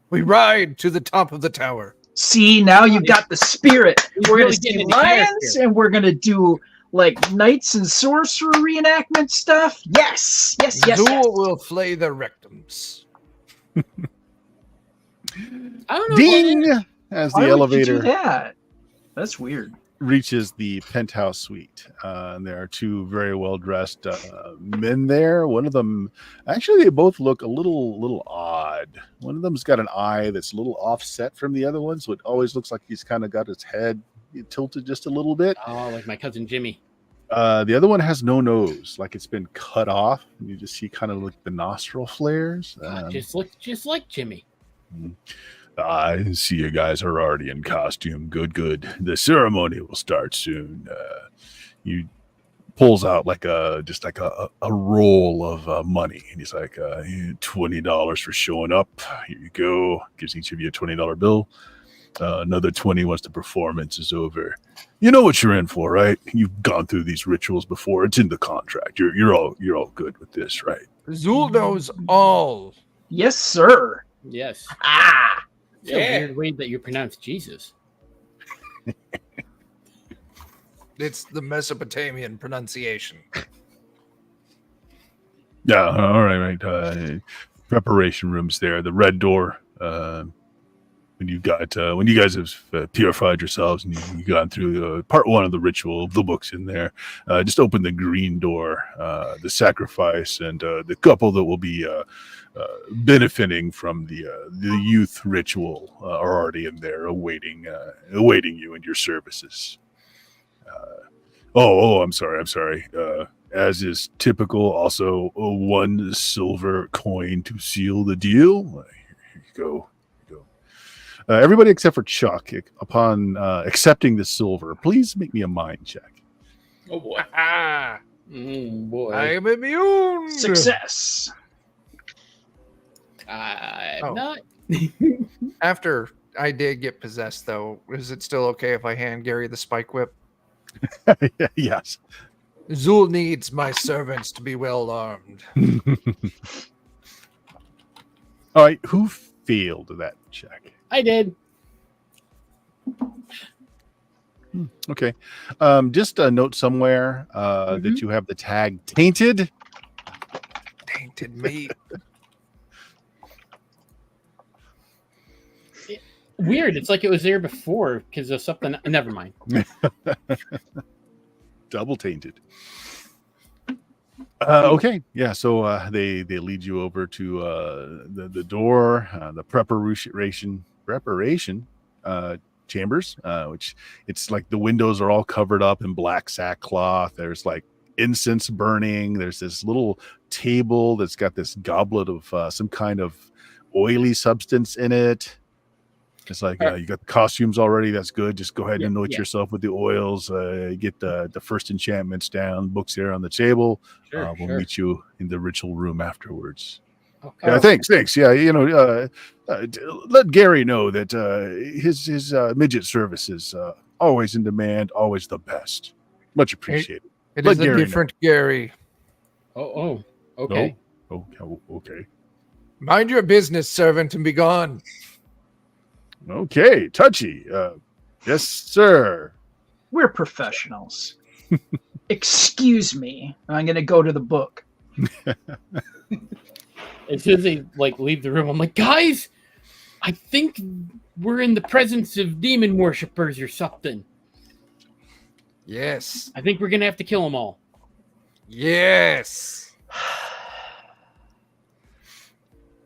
We ride to the top of the tower. See, now you've got the spirit. He's We're really gonna getting see into lions, character. and we're gonna do like knights and sorcerer reenactment stuff. Yes, yes, yes, Zool yes. will flay the rectums. I don't know. Ding! As the Why would you elevator do that? That's weird. reaches the penthouse suite. And there are 2 very well dressed men there. One of them, actually, they both look a little odd. One of them's got an eye that's a little offset from the other one, so it always looks like he's kind of got his head tilted just a little bit. Oh, like my cousin Jimmy. The other one has no nose, like it's been cut off. You just see kind of like the nostril flares. Just like Jimmy. I see you guys are already in costume. Good. The ceremony will start soon. You pulls out like a roll of money, and he's like, $20 for showing up. Here you go. Gives each of you a $20 bill. Another 20 once the performance is over. You know what you're in for, right? You've gone through these rituals before. It's in the contract. You're all good with this, right? Zool knows all. Yes, sir. Yes. Ah, It's a Yeah. weird way that you pronounce Jesus. It's the Mesopotamian pronunciation. Yeah, all right. Preparation rooms there. The red door. When you guys have purified yourselves and you've gone through part 1 of the ritual, the book's in there. Just open the green door. The sacrifice and the couple that will be benefiting from the youth ritual are already in there, awaiting you and your services. I'm sorry. As is typical, also 1 silver coin to seal the deal. Here you go. Everybody except for Chuck, upon accepting the silver, please make me a mind check. Oh boy. Ah, Boy. I am immune. success. I'm Oh. not. After I did get possessed, though, is it still okay if I hand Gary the spike whip? Yes. Zool needs my servants to be well armed. All right. Who failed that check? I did. Okay. Just a note somewhere that you have the tag tainted. Tainted meat. Weird. It's like it was there before because of something. Never mind. Double tainted. Okay. Yeah. So they lead you over to the door, the preparation chambers, which it's like the windows are all covered up in black sackcloth. There's like incense burning. There's this little table that's got this goblet of some kind of oily substance in it. It's like you got the costumes already. That's good. Just go ahead and anoint yourself with the oils. Get the first enchantments down. Books there on the table. We'll meet you in the ritual room afterwards. Okay. Yeah, thanks. Yeah, let Gary know that his midget service is always in demand, always the best. Much appreciated. It Let is a Gary different Gary. Oh, okay. Okay. Mind your business, servant, and be gone. Okay, touchy. Yes, sir. We're professionals. Excuse me. I'm going to go to the book. As soon as they leave the room, I'm like, guys, I think we're in the presence of demon worshippers or something. Yes. I think we're gonna have to kill them all. Yes.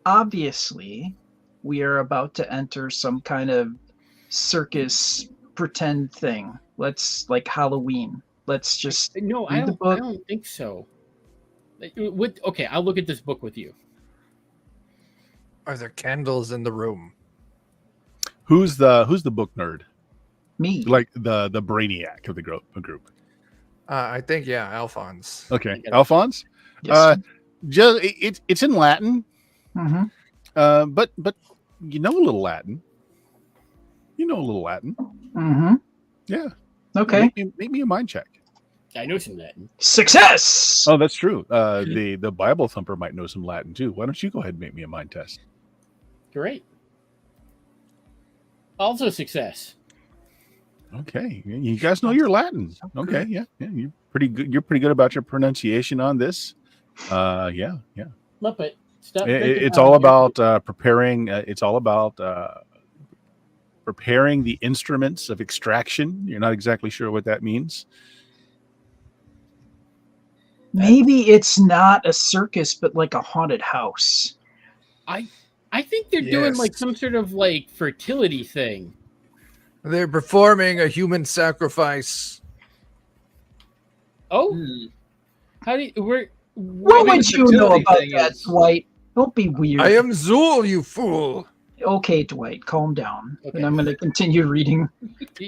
Obviously, we are about to enter some kind of circus pretend thing. Let's Halloween. Let's just No, read the book. I don't think so. Okay, I'll look at this book with you. Are there candles in the room? Who's the book nerd? Me. Like the brainiac of the group. I think Alphonse. Okay, Alphonse. Yes. It's in Latin. Mm-hmm. But you know a little Latin. Mm-hmm. Yeah. Okay. Make me a mind check. I know some Latin. Success. Oh, that's true. The Bible thumper might know some Latin too. Why don't you go ahead and make me a mind test? Great. Also success. Okay, you guys know your Latin. Okay, yeah, you're pretty good. You're pretty good about your pronunciation on this. Yeah. Muppet. Stop. It's all about preparing. It's all about preparing the instruments of extraction. You're not exactly sure what that means. Maybe it's not a circus, but like a haunted house. I think they're doing some sort of fertility thing. They're performing a human sacrifice. Oh, how do you, What would you know about that, Dwight? Don't be weird. I am Zool, you fool. Okay, Dwight, calm down. Okay. And I'm going to continue reading.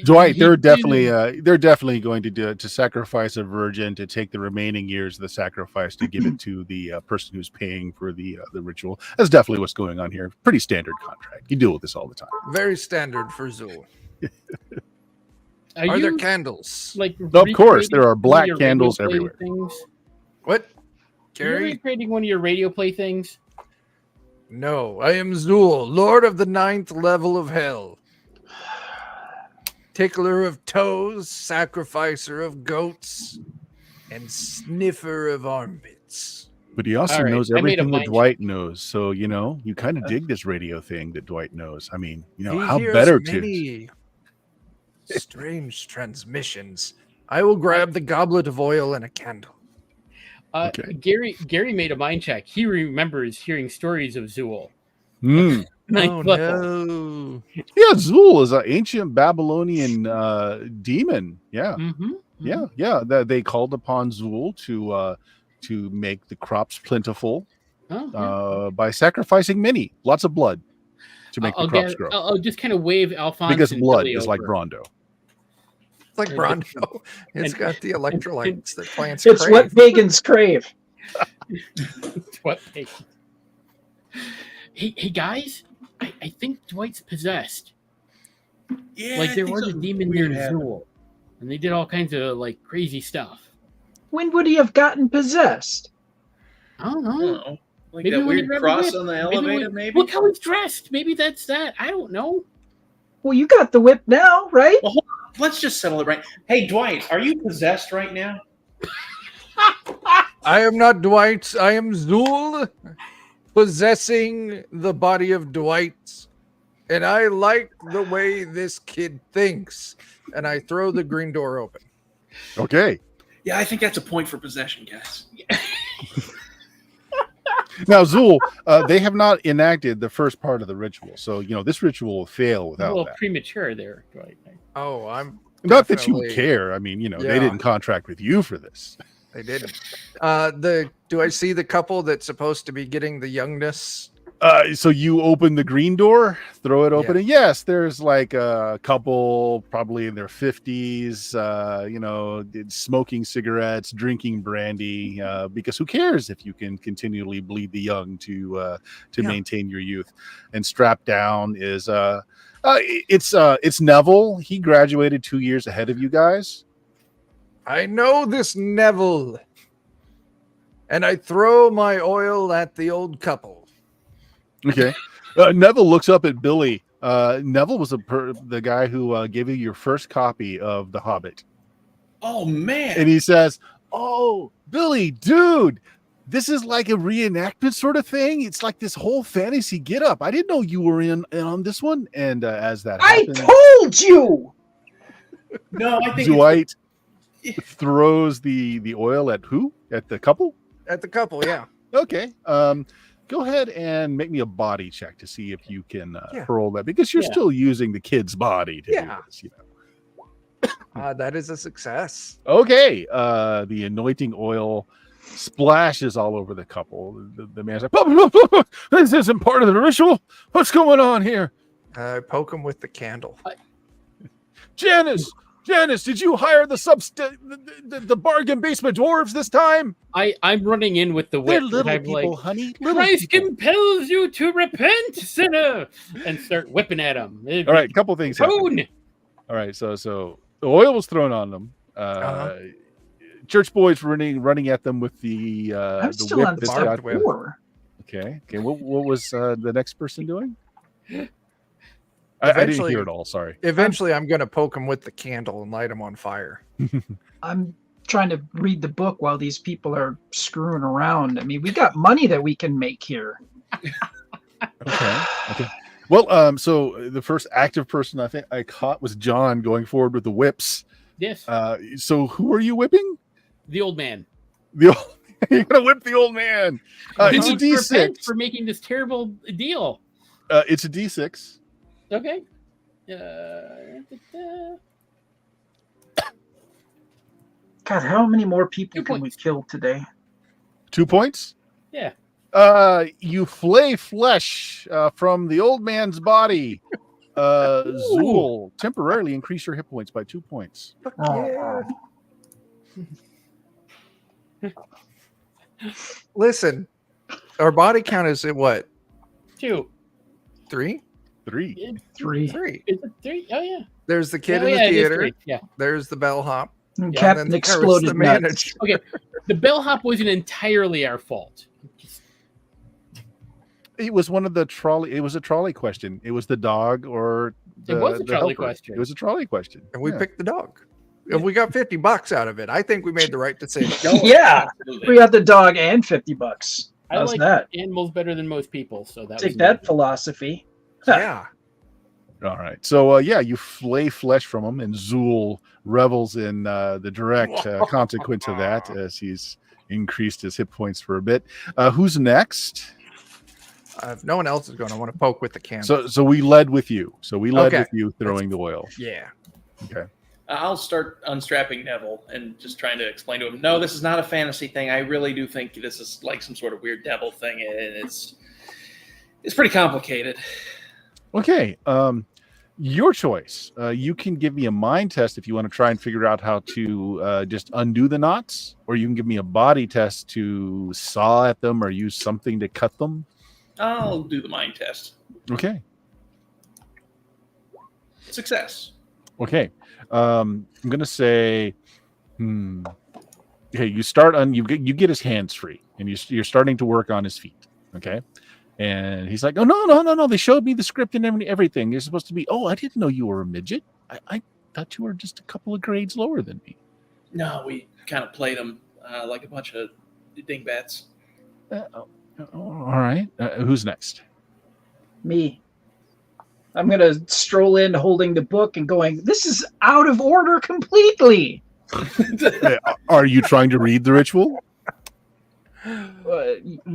Dwight, they're definitely going to sacrifice a virgin to take the remaining years of the sacrifice to give it to the person who's paying for the ritual. That's definitely what's going on here. Pretty standard contract. You deal with this all the time. Very standard for Zool. Are there candles? Of course, there are black candles everywhere. What? Gary? Are you recreating one of your radio play things? No, I am Zool, Lord of the 9th level of hell. Tickler of toes, sacrificer of goats, and sniffer of armpits. But he also knows everything that Dwight knows. So, you kind of dig this radio thing that Dwight knows. I mean, how better to... Strange transmissions. I will grab the goblet of oil and a candle. Okay. Gary made a mind check. He remembers hearing stories of Zool. Oh, no. Yeah, Zool is an ancient Babylonian demon. Yeah. Yeah. They called upon Zool to make the crops plentiful by sacrificing lots of blood to make the crops grow. I'll just kind of wave Alphonse. Because blood is like Brondo. It's like Brondo. It's got the electrolytes that plants crave. It's what pagans crave. It's what pagans. Hey guys, I think Dwight's possessed. Yeah, there was a demon named Zool, and they did all kinds of crazy stuff. When would he have gotten possessed? I don't know. Like maybe that weird cross on the elevator, maybe? Look how he's dressed. Maybe that's that. I don't know. Well, you got the whip now, right? Well, let's just settle it right. Hey, Dwight, are you possessed right now? I am not Dwight. I am Zool, possessing the body of Dwight. And I like the way this kid thinks. And I throw the green door open. Okay. Yeah, I think that's a point for possession, guys. Now, Zool, they have not enacted the first part of the ritual, so this ritual will fail A without little that. premature there, Dwight. Oh, I'm Not that you definitely- care. I mean, they Yeah. didn't contract with you for this. They didn't. Do I see the couple that's supposed to be getting the youngness? So you open the green door, throw it open, Yeah. and yes, there's like a couple, probably in their 50s, smoking cigarettes, drinking brandy, because who cares if you can continually bleed the young to Yeah. maintain your youth. And strapped down is it's Neville. He graduated 2 years ahead of you guys. I know this Neville. And I throw my oil at the old couple. Okay. Neville looks up at Billy. Neville was the guy who gave you your first copy of The Hobbit. Oh, man. And he says, "Oh, Billy, dude, this is like a reenactment sort of thing. It's like this whole fantasy get up. I didn't know you were in on this one." And as that I happens, told you. No, I think Dwight throws the oil at who? At the couple? At the couple, yeah. Okay. Go ahead and make me a body check to see if you can Yeah. hurl that, because you're Yeah. still using the kid's body to Yeah. do this. That is a success. Okay. The anointing oil splashes all over the couple. The man's like, "This isn't part of the ritual. What's going on here?" I poke him with the candle. Janice, did you hire the bargain basement dwarves this time? I'm running in with the They're whip. little I'm people, like, honey. Little Christ people. compels you to repent, sinner, and start whipping at him. All right, couple things happen. Tone. All right, so the oil was thrown on them. Church boys running at them with the I'm the still whip on that's barbed got whip. the- 4. Okay. What was the next person doing? I didn't Eventually- hear it all. Sorry. Eventually, I'm going to poke him with the candle and light him on fire. I'm trying to read the book while these people are screwing around. I mean, we got money that we can make here. Okay. Well, so the first active person I think I caught was John going forward with the whips. Yes, So who are you whipping? the old man. You're gonna whip the old man. He It's a needs to repent D6. for making this terrible deal. It's a D6. Okay. God, how many more people 2 can we points. kill today? 2 points. Yeah. You flay flesh from the old man's body. Zool, temporarily increase your hit points by 2 points. Oh, Listen, our body count is at what? 2. 3? 3. 3. 3. Is it 3? Oh yeah. There's the kid Oh, in yeah, the it is theater. 3. Yeah. There's the bellhop. And Yeah, Captain and then there was Exploded the Nuts. manager. Okay. The bellhop wasn't entirely our fault. It was one of the trolley. It was a trolley question. It was the dog or It was a the trolley helper. question. It was a trolley question. And we Yeah. picked the dog. And we got $50 out of it. I think we made the right decision. Yeah, Absolutely. we got the dog and $50. I How's like that? animals better than most people, so that Take was that amazing. philosophy. Yeah. All right. So you flay flesh from him, and Zool revels in the direct consequence of that as he's increased his hit points for a bit. Who's next? If no one else is going to want to poke with the candle. So we led with you. So we led Okay. with you throwing the oil. Yeah. Okay. I'll start unstrapping Neville and just trying to explain to him, no, this is not a fantasy thing. I really do think this is like some sort of weird devil thing, and it's pretty complicated. Okay. Your choice. You can give me a mind test if you want to try and figure out how to just undo the knots, or you can give me a body test to saw at them or use something to cut them. I'll do the mind test. Okay. Success. Okay. I'm gonna say, Okay, you start on you get his hands free, and you're starting to work on his feet. Okay. And he's like, "Oh no! They showed me the script and everything. You're supposed to be. Oh, I didn't know you were a midget. thought you were just a couple of grades lower than me. No, we kind of played them like a bunch of dingbats. All right. Who's next? Me. I'm going to stroll in holding the book and going, this is out of order completely. Are you trying to read the ritual?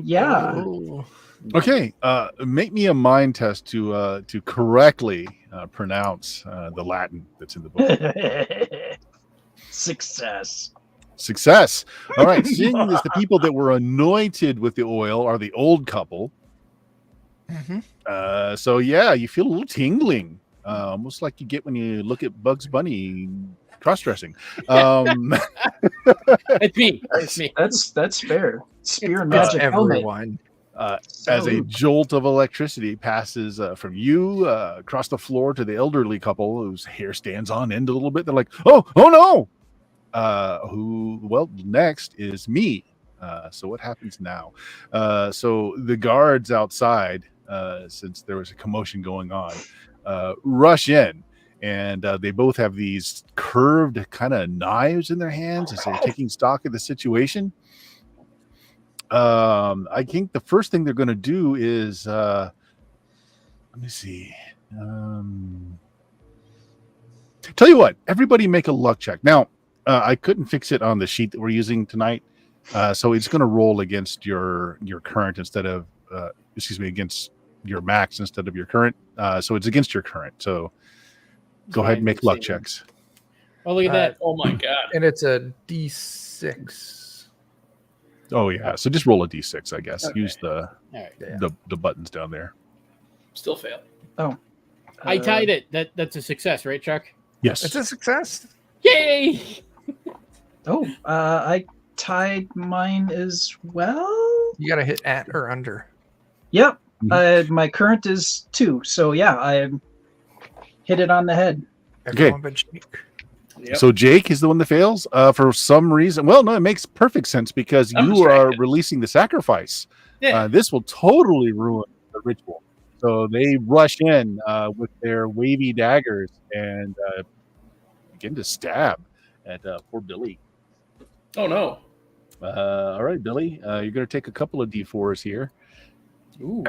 Yeah. Oh. Okay. Make me a mind test to correctly pronounce the Latin that's in the book. Success. Success. All right. Seeing as the people that were anointed with the oil are the old couple. Mm-hmm. So yeah, you feel a little tingling, almost like you get when you look at Bugs Bunny cross-dressing. It's me. It's me. That's fair. Spear and That's magic helmet. everyone. As a jolt of electricity passes from you across the floor to the elderly couple whose hair stands on end a little bit. They're like, oh no. Well, next is me. So what happens now? So the guards outside, since there was a commotion going on, rush in, and they both have these curved kind of knives in their hands as they're taking stock of the situation. I think the first thing they're going to do is, let me see. Tell you what, everybody make a luck check. Now, I couldn't fix it on the sheet that we're using tonight. So it's going to roll against your current instead of, against your max instead of your current. So it's against your current. So go ahead and make luck checks. Oh, look at that. Oh my god. And it's a D6. Oh yeah. So just roll a d6, I guess. Okay. Use the All right. the buttons down there. Still fail. I tied it. That's a success, right, Chuck? Yes. It's a success. Yay! I tied mine as well. You got to hit at or under. Yep. My current is 2. So yeah, I hit it on the head. Everyone but Jake. Yep. So Jake is the one that fails for some reason. Well, no, it makes perfect sense because I'm you are distracted. releasing the sacrifice. Yeah. This will totally ruin the ritual. So they rush in with their wavy daggers and begin to stab at poor Billy. Oh no. All right, Billy, you're going to take a couple of D4s here. Ooh.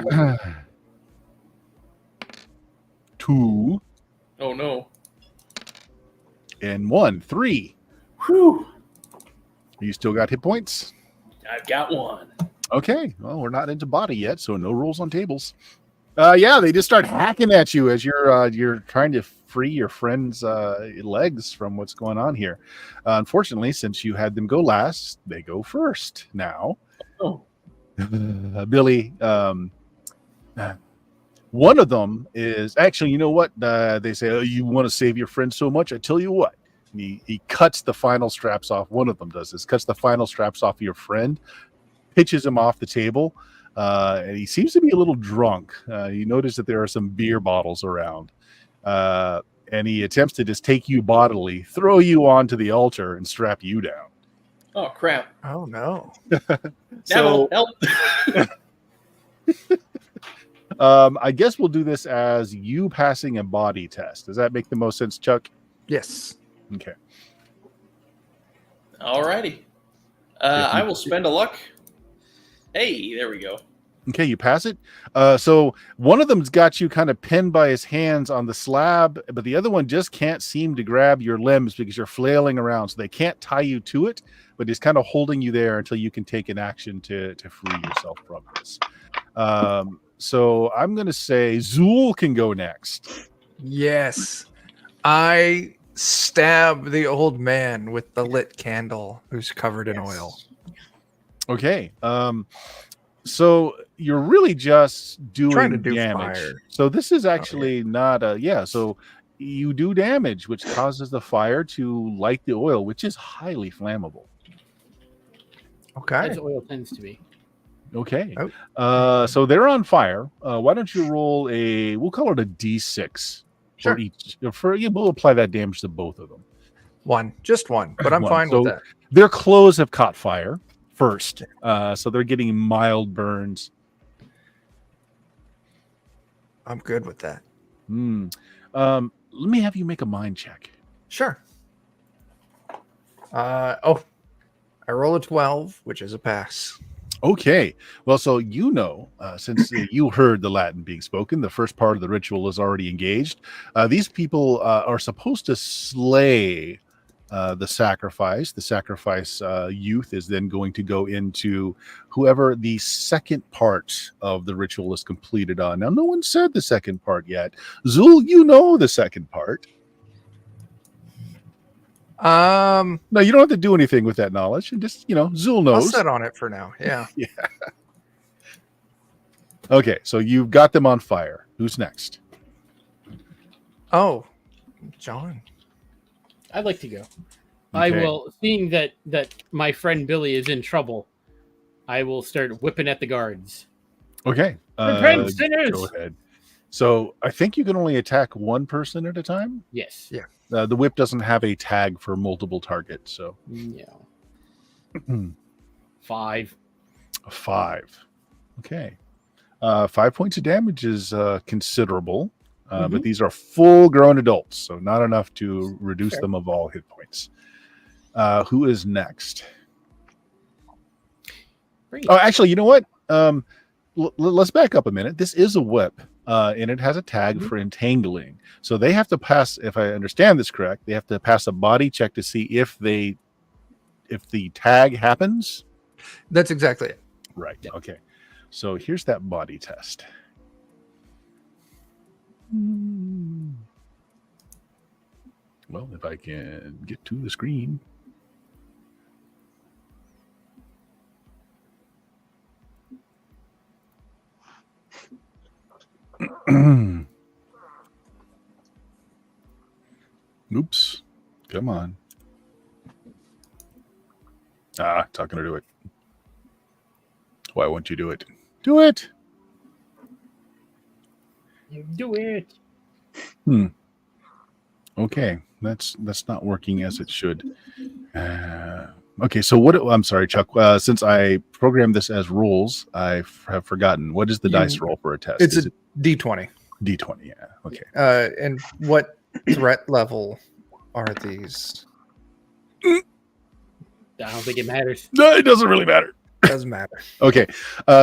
2 Oh no. and 1, 3. Whew. You still got hit points? I've got one. Okay, well, we're not into body yet, so no rolls on tables. Yeah, they just start hacking at you as you're trying to free your friend's legs from what's going on here. Unfortunately, since you had them go last, they go first now. Oh. Billy, one of them is actually, you know what? They say, oh, you want to save your friend so much? I tell you what. He cuts the final straps off. One of them does this, cuts the final straps off of your friend, pitches him off the table, and he seems to be a little drunk. You notice that there are some beer bottles around, and he attempts to just take you bodily, throw you onto the altar, and strap you down. Oh crap. Oh no. Now So help. I guess we'll do this as you passing a body test. Does that make the most sense, Chuck? Yes. Okay. Alrighty. I will spend a luck. Hey, there we go. Okay, you pass it. So one of them's got you kind of pinned by his hands on the slab, but the other one just can't seem to grab your limbs because you're flailing around. So they can't tie you to it, but he's kind of holding you there until you can take an action to free yourself from this. So I'm going to say Zool can go next. Yes. I stab the old man with the lit candle who's covered in oil. Okay. So you're really just doing Trying to do damage. fire. So this is actually not a so you do damage, which causes the fire to light the oil, which is highly flammable. Okay. As oil tends to be. Okay. Oh. So they're on fire. Why don't you roll we'll call it a D6 Sure. for each. We'll apply that damage to both of them. One. Just one. But I'm One. fine So with that. their clothes have caught fire first. So they're getting mild burns. I'm good with that. Let me have you make a mind check. Sure. I roll a 12, which is a pass. Okay. Well, so since you heard the Latin being spoken, the first part of the ritual is already engaged. These people are supposed to slay the sacrifice. The sacrifice youth is then going to go into whoever the second part of the ritual is completed on. Now, no one said the second part yet. Zul, you know the second part. No, you don't have to do anything with that knowledge. And just, Zul knows. I'll sit on it for now. Yeah. Yeah. Okay, so you've got them on fire. Who's next? Oh, John. I'd like to go. Okay. I will, seeing that my friend Billy is in trouble, I will start whipping at the guards. Okay. Repent, sinners! Go ahead. So I think you can only attack one person at a time. Yes. Yeah. The whip doesn't have a tag for multiple targets, so Yeah. 5. 5. Okay. 5 points of damage is considerable, but these are full-grown adults, so not enough to reduce them of all hit points. Who is next? Great. Oh, actually, you know what? Let's back up a minute. This is a whip, and it has a tag for entangling. So they have to pass, if I understand this correct, they have to pass a body check to see if the tag happens. That's exactly it. Right. Okay. So here's that body test. Well, if I can get to the screen. Oops. Come on. It's not going to do it. Why won't you do it? Do it. You do it. Okay. That's not working as it should. Okay. So I'm sorry, Chuck. Since I programmed this as rules, I have forgotten. What is the dice roll for a test? It's a D20. D20. Yeah. Okay. And what threat level are these? I don't think it matters. No, it doesn't really matter. Doesn't matter. Okay.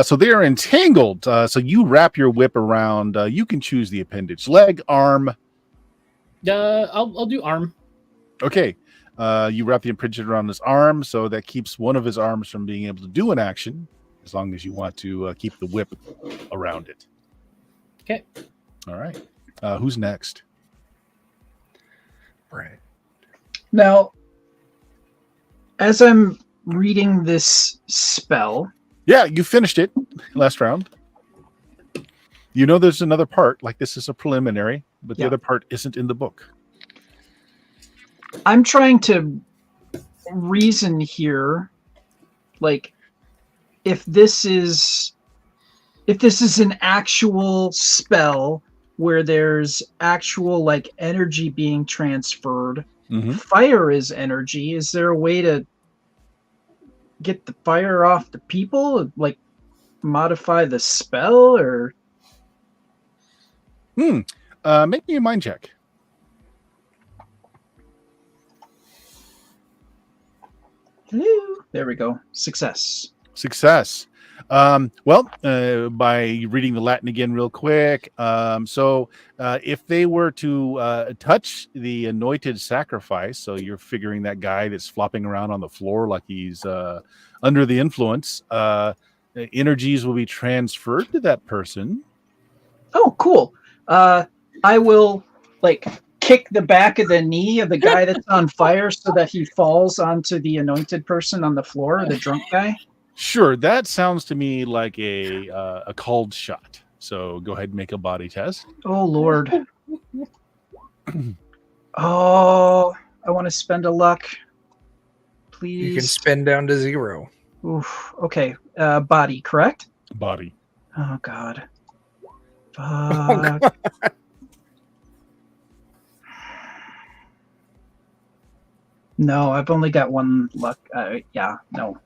So they are entangled. So you wrap your whip around. You can choose the appendage: leg, arm. I'll do arm. Okay. You wrap the appendage around his arm, so that keeps one of his arms from being able to do an action, as long as you want to keep the whip around it. Okay. All right. Who's next? Right. Now, as I'm reading this spell, Yeah, you finished it last round. You know there's another part, like this is a preliminary, but the Yeah. other part isn't in the book. I'm trying to reason here, like if this is an actual spell where there's actual like energy being transferred. Fire is energy. Is there a way to get the fire off the people, like modify the spell, or Make me a mind check. Hello. There we go. Success. By reading the Latin again real quick. If they were to touch the anointed sacrifice, so you're figuring that guy that's flopping around on the floor like he's under the influence, energies will be transferred to that person. Oh, cool. I will like kick the back of the knee of the guy that's on fire so that he falls onto the anointed person on the floor, the drunk guy. Sure, that sounds to me like a called shot. So go ahead and make a body test. Oh, Lord. Oh, I want to spend a luck. Please. You can spin down to 0. Oof. Okay. Body, correct? Body. Oh, God. Fuck. Oh, God. No, I've only got one luck. No.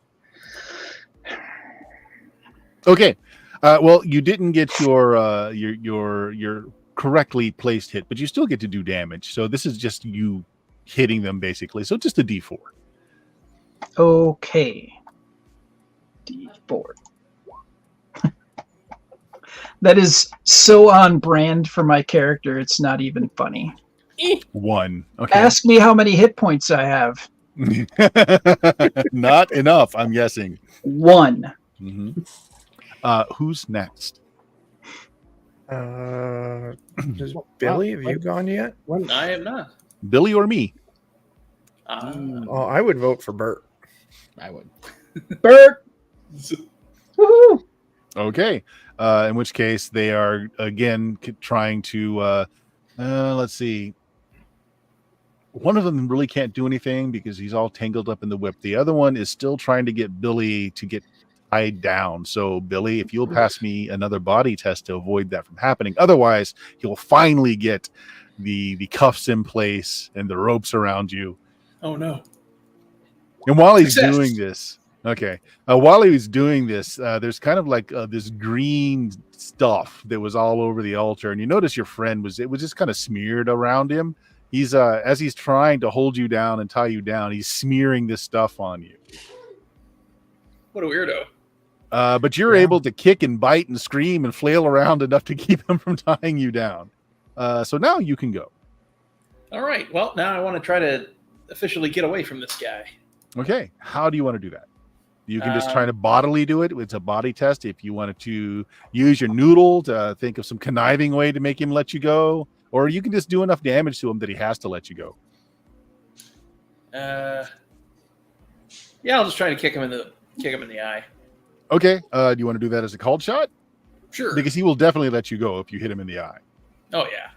Okay. Well, you didn't get your correctly placed hit, but you still get to do damage. So this is just you hitting them basically. So just a D4. Okay. D4. That is so on brand for my character. It's not even funny. 1. Okay. Ask me how many hit points I have. Not enough, I'm guessing. 1. Who's next? Billy, have you gone yet? I am not. Billy or me? Oh, I would vote for Bert. I would. Bert! Woohoo! Okay. In which case they are again trying to let's see. One of them really can't do anything because he's all tangled up in the whip. The other one is still trying to get Billy to get tied down. So Billy, if you'll pass me another body test to avoid that from happening. Otherwise, he'll finally get the cuffs in place and the ropes around you. Oh no. And while he's Success. doing this, while he was doing this, there's kind of like this green stuff that was all over the altar, and you notice your friend it was just kind of smeared around him. He's as he's trying to hold you down and tie you down, he's smearing this stuff on you. What a weirdo. But you're able to kick and bite and scream and flail around enough to keep him from tying you down. So now you can go. All right. Well, now I want to try to officially get away from this guy. Okay. How do you want to do that? You can just try to bodily do it. It's a body test. If you wanted to use your noodle to think of some conniving way to make him let you go, or you can just do enough damage to him that he has to let you go. Yeah, I'll just try to kick him in the eye. Okay. Do you want to do that as a called shot? Sure. Because he will definitely let you go if you hit him in the eye. Oh yeah.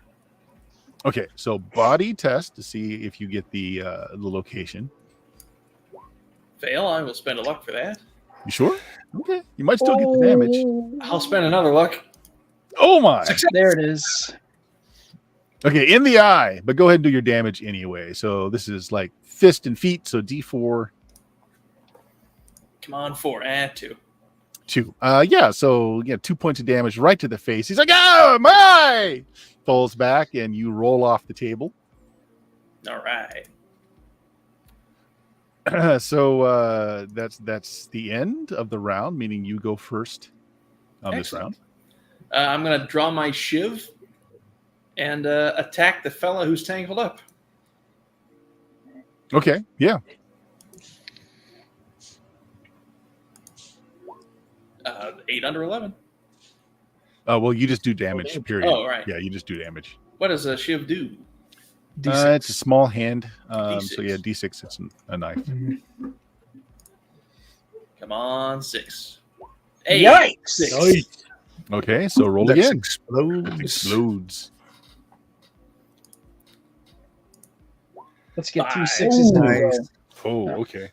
Okay. So body test to see if you get the location. Fail. I will spend a luck for that. You sure? Okay. You might still get the damage. I'll spend another luck. Oh my. Success. There it is. Okay, in the eye, but go ahead and do your damage anyway. So this is like fist and feet, so D4. Come on, 4. Add 2. 2. Yeah, so 2 points of damage right to the face. He's like, oh my! Falls back and you roll off the table. All right. So that's the end of the round, meaning you go first on this round. I'm going to draw my shiv and attack the fella who's tangled up. Okay, yeah. 8 under 11. Well, you just do damage, period. Oh, right. Yeah, you just do damage. What does a shiv do? It's a small hand. D6. So yeah, D6, it's a knife. Come on, 6. 8. Yikes! 6. Okay, so roll That again. explodes. Explodes. Let's get 2 5. 6s in a row. Nice. Oh, okay.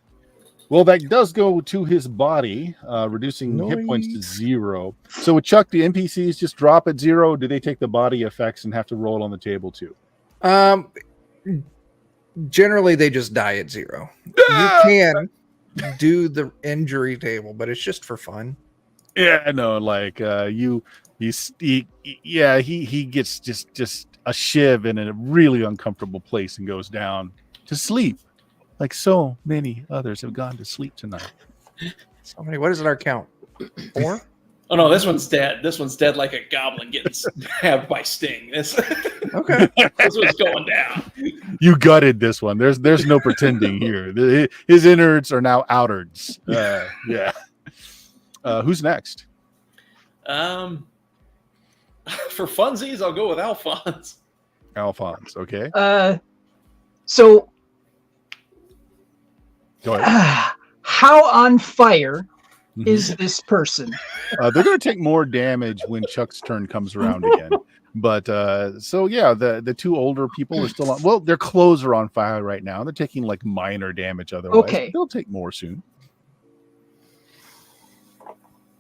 Well, that does go to his body, reducing hit points to Nice. 0. So with Chuck, the NPCs just drop at 0? Do they take the body effects and have to roll on the table too? Generally, they just die at 0. You can do the injury table, but it's just for fun. Yeah, no, like he gets just a shiv in a really uncomfortable place and goes down to sleep, like so many others have gone to sleep tonight. So many. What is it? Our count? 4. Oh, no, this one's dead. This one's dead like a goblin getting stabbed by Sting. This Okay. one's going down. You gutted this one. There's no pretending here. His innards are now outards. Yeah. Who's next? For funsies, I'll go with Alphonse. Alphonse. Okay. So, Go ahead. how on fire Mhm. is this person? They're going to take more damage when Chuck's turn comes around again. But so yeah, the 2 older people are still on. Well, their clothes are on fire right now. They're taking like minor damage otherwise. Okay. They'll take more soon.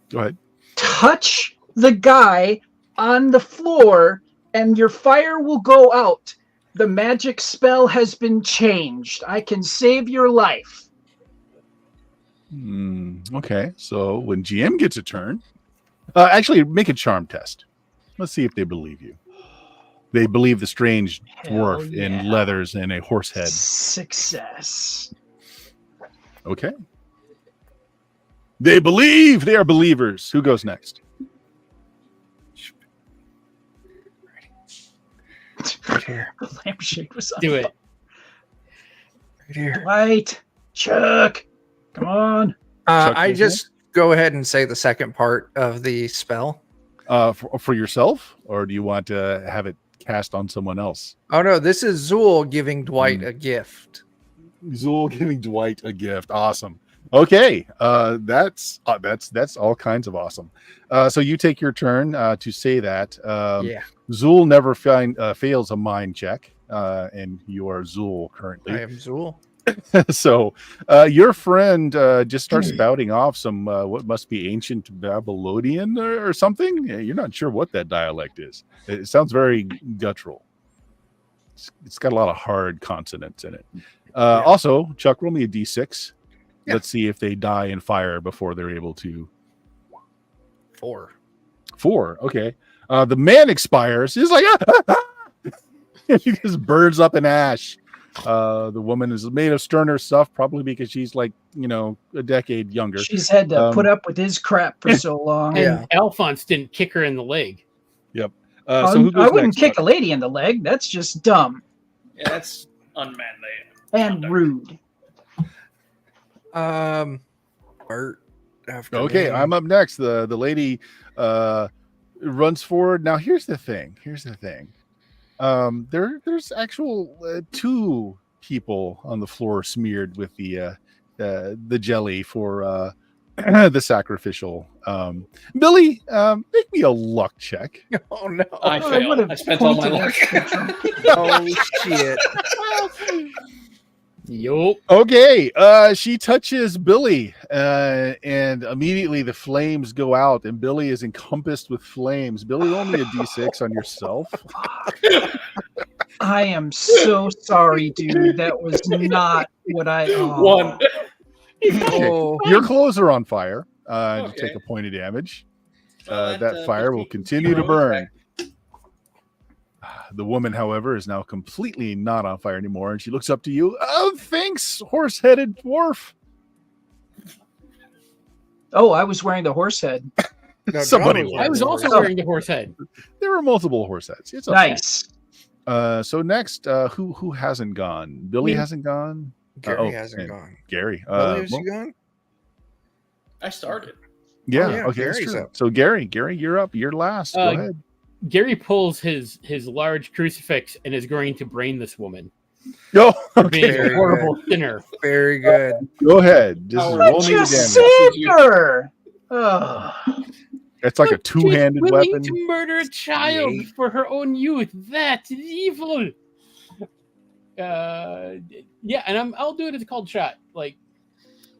Go ahead. Touch the guy on the floor and your fire will go out. The magic spell has been changed. I can save your life. Okay. So when GM gets a turn, actually make a charm test. Let's see if they believe you. They believe the strange Hell dwarf yeah. in leathers and a horse head. Success. Okay. They believe they are believers. Who goes next? Right here. The lampshade was Do it. Right here. Dwight, Chuck, come on. Chuck I goes just go ahead and say the second part of the spell. For yourself, or do you want to have it cast on someone else? Oh no, this is Zool giving Dwight a gift. Zool giving Dwight a gift. Awesome. Okay, that's all kinds of awesome. So you take your turn to say that. Yeah, Zool never fails a mind check, and you are Zool currently. I am Zool. So your friend just starts spouting off some what must be ancient Babylonian or something. You're not sure what that dialect is. It sounds very guttural. It's got a lot of hard consonants in it. Also, Chuck, roll me a d6. Yeah. Let's see if they die in fire before they're able to. 4. 4. Okay. The man expires. He's like, he just burns up in ash. The woman is made of sterner stuff, probably because she's like, a decade younger. She's had to put up with his crap for so long. And Alphonse didn't kick her in the leg. Yep. So who goes I wouldn't next, kick Chuck? a lady in the leg. That's just dumb Yeah, that's unmanly. and rude. Bert. After Okay, me. I'm up next. The lady runs forward. Now here's the thing. There's actual 2 people on the floor smeared with the jelly for the sacrificial. Billy, make me a luck check. Oh no! I failed. would've I spent all my pointed luck. at Oh shit! Yup. Okay, she touches Billy, and immediately the flames go out, and Billy is encompassed with flames. Billy, only a d6 on yourself. I am so sorry, dude. That was not what I. Oh. 1. Oh, Your clothes are on fire. You Okay. take a point of damage. Well, That fire will puts me continue to 0 burn. back. The woman, however, is now completely not on fire anymore, and she looks up to you. Oh, thanks, horse-headed dwarf. Oh, I was wearing the horse head. no, Somebody John was. I was also Oh. wearing the horse head. There were multiple horse heads. It's okay. Nice. So next, who hasn't gone? Billy Me. hasn't gone. Gary hasn't and gone. Gary. Billy, has well, he gone? I started. yeah. yeah, Okay. That's Gary's true. up. So Gary, you're up. You're last. Go ahead. Gary pulls his large crucifix and is going to brain this woman Go. for being Okay. Very a horrible sinner. Very good. Go ahead. Just Oh, roll I me the just damage. saved her. Oh. It's like a But two-handed she's willing weapon. to murder a child Eight. for her own youth. That's evil. Yeah, and I'll do it as a called shot. Like,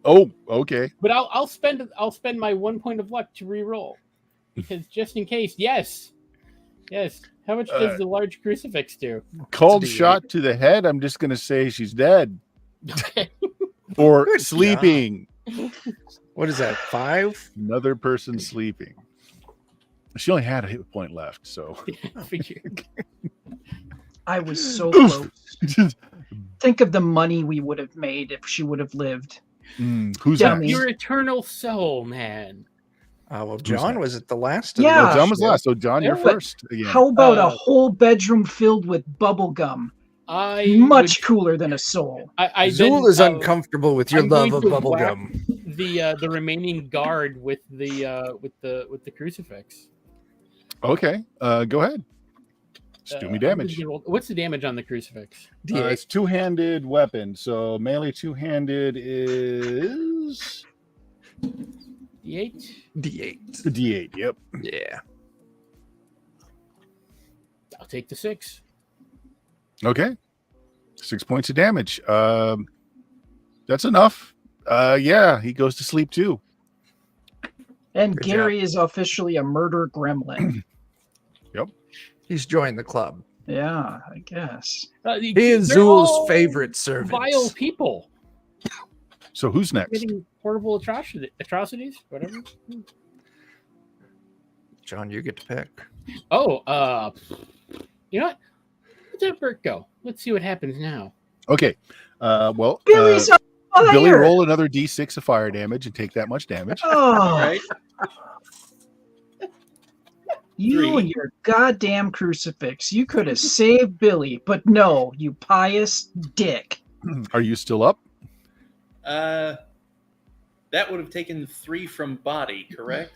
Oh, okay. but I'll spend my 1 point of luck to re-roll because just in case. Yes. How much does the large crucifix do? Called It's a D8. shot to the head. I'm just gonna say she's dead Okay. or Good sleeping. What is that? 5? Another person sleeping. She only had a hit point left, so Figured. I was so close. Think of the money we would have made if she would have lived. Who's Dummy. next? Your eternal soul, man. Well, John next? was at the last. Of Yeah. Oh, John was last. So John, you're Yeah. first again. How about a Uh, whole bedroom filled with bubble gum? I Much cooler than a soul. I Zool then, is uncomfortable with your I'm love going of to whack bubblegum. the remaining guard with the crucifix. Okay, go ahead. Just do me damage. What's the damage on the crucifix? It's two-handed weapon, so melee two-handed is D8. D8. the D8. Yep. Yeah. I'll take the 6. Okay. 6 points of damage. That's enough. Yeah, he goes to sleep too. And Good Gary is officially a murder gremlin. He's joined the club. Yeah, I guess. He is Zool's favorite servant. Vile people So who's next? committing horrible atrocities, whatever. John, you get to pick. Oh, You know what? Let's have Bert go. Let's see what happens now. Okay. Well, Billy's on fire. Billy, roll another d6 of fire damage and take that much damage. Oh, All right. you 3. and your goddamn crucifix. You could have saved Billy, but no, you pious dick. Are you still up? That would have taken 3 from body, correct?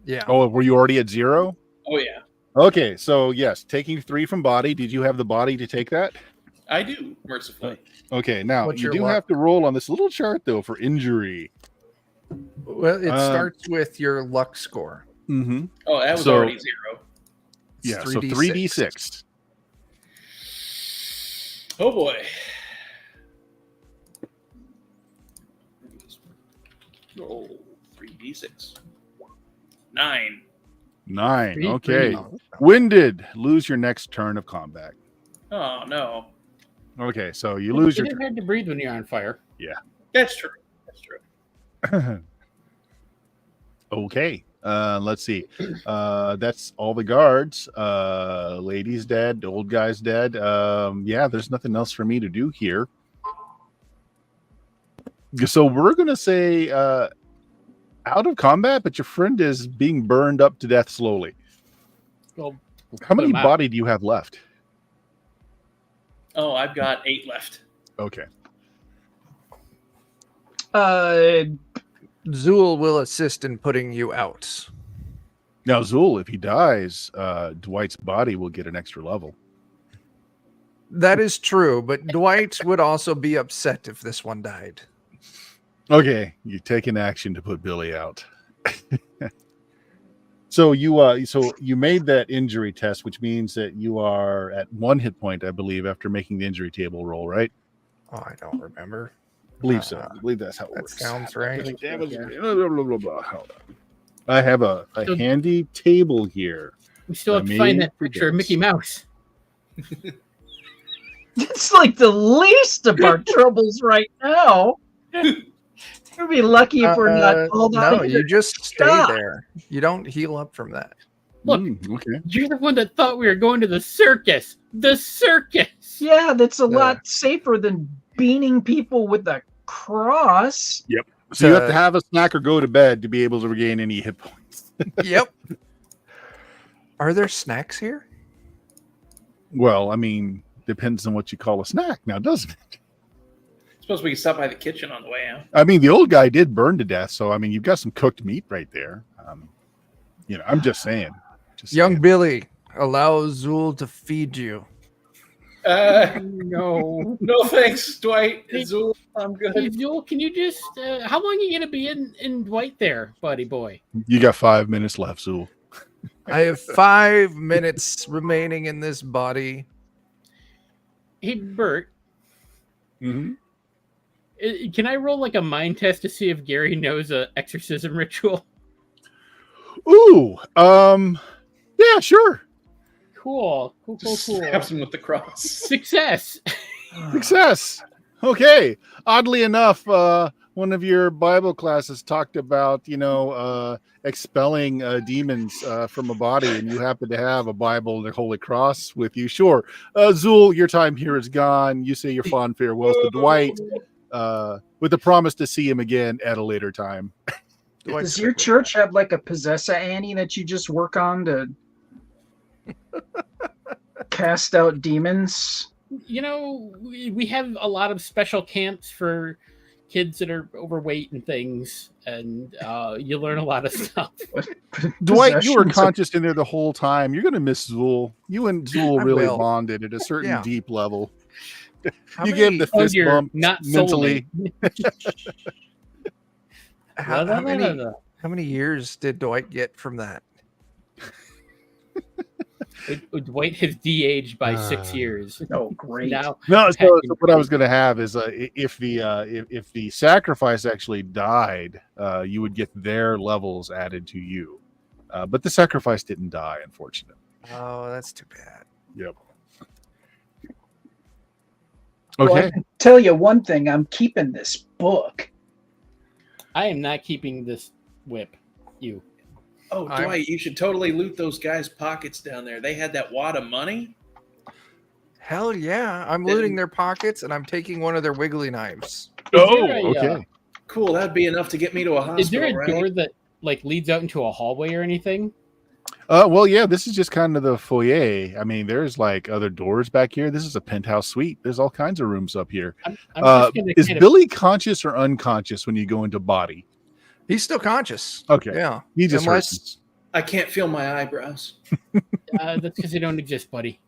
Yeah. Oh, were you already at 0? Oh yeah, Okay, so yes, taking 3 from body. Did you have the body to take that? I do, mercifully. Okay, now What's you your do luck? have to roll on this little chart though for injury. Well, it starts with your luck score. Mm-hmm. Oh, that was So- already 0. It's Yeah, so 3d6. Oh boy. Roll 3d6. 9. 9. Pretty- Okay. pretty- Winded. Lose your next turn of combat. Oh no, Okay, so you lose your It is hard to breathe when you're on fire. that's true. That's true. turn. Okay. Let's see. That's all the guards. Lady's dead. Old guy's dead. Yeah, there's nothing else for me to do here. So we're gonna say out of combat, but your friend is being burned up to death slowly. Well, How many him out. body do you have left? Oh, I've got 8 left. Okay. Zool will assist in putting you out. Now, Zool, if he dies, Dwight's body will get an extra level. That is true, but Dwight would also be upset if this one died. Okay, you take an action to put Billy out. So you made that injury test, which means that you are at 1 hit point, I believe, after making the injury table roll, right? Oh, I don't remember. I believe so. I believe that's how it That works. sounds right. Damage, blah, blah, blah, blah. Hold on. I have a So- handy table here. We still have I to find mean, that picture of Mickey Mouse. It's like the least of our troubles right now. We'll be lucky if we're not called out. No, you just stay Stop. there. You don't heal up from that. Look. Okay. You're the one that thought we were going to the circus. The circus. Yeah, that's a Yeah. lot safer than beaning people with a cross. So you have to have a snack or go to bed to be able to regain any hit points. Yep. Are there snacks here? Well, I mean, depends on what you call a snack now, doesn't it? Suppose we can stop by the kitchen on the way out. I mean, the old guy did burn to death, so I mean, you've got some cooked meat right there. I'm just saying. Young Billy, allow Zool to feed you. No. No thanks, Dwight. Hey, Azul, I'm good. Hey, Joel, can you just how long are you gonna be in Dwight there, buddy boy? You got 5 minutes left, Zool. I have 5 minutes remaining in this body. Hey Bert, Mm-hmm. can I roll like a mind test to see if Gary knows a exorcism ritual? Ooh, yeah, sure. Cool. Just stabs him with the cross. Success. Success. Okay. Oddly enough, one of your Bible classes talked about, expelling demons from a body, and you happen to have a Bible and a Holy Cross with you. Sure. Zool, your time here is gone. You say your fond farewells to Dwight, with the promise to see him again at a later time. Does your church have like a possessa Annie that you just work on to cast out demons? We have a lot of special camps for kids that are overweight and things, and you learn a lot of stuff. Dwight, you were Possessions of- conscious in there the whole time. You're going to miss Zool. You and Zool I really will. bonded at a certain Yeah. deep level. How You many- gave the Oh, fist you're bump not mentally. how many years did Dwight get from that? Dwight has de-aged by 6 years. Oh, great. Now, No, Pack so and what I was going to have is if the sacrifice actually died, you would get their levels added to you. But the sacrifice didn't die, unfortunately. Oh, that's too bad. Yep. Well, I Okay. can tell you one thing. I'm keeping this book. I am not keeping this whip. You. Oh, I'm- Dwight, you should totally loot those guys' pockets down there. They had that wad of money. Hell yeah. I'm looting their pockets and I'm taking one of their wiggly knives. Okay. Cool. That'd be enough to get me to a hospital. Is there a right? door that like leads out into a hallway or anything? Well, yeah, this is just kind of the foyer. I mean, there's like other doors back here. This is a penthouse suite. There's all kinds of rooms up here. I'm just gonna Is kind of- Billy conscious or unconscious when you go into body? He's still conscious. Okay. Yeah. He just heard Unless I can't feel my eyebrows. that's because they don't exist, buddy.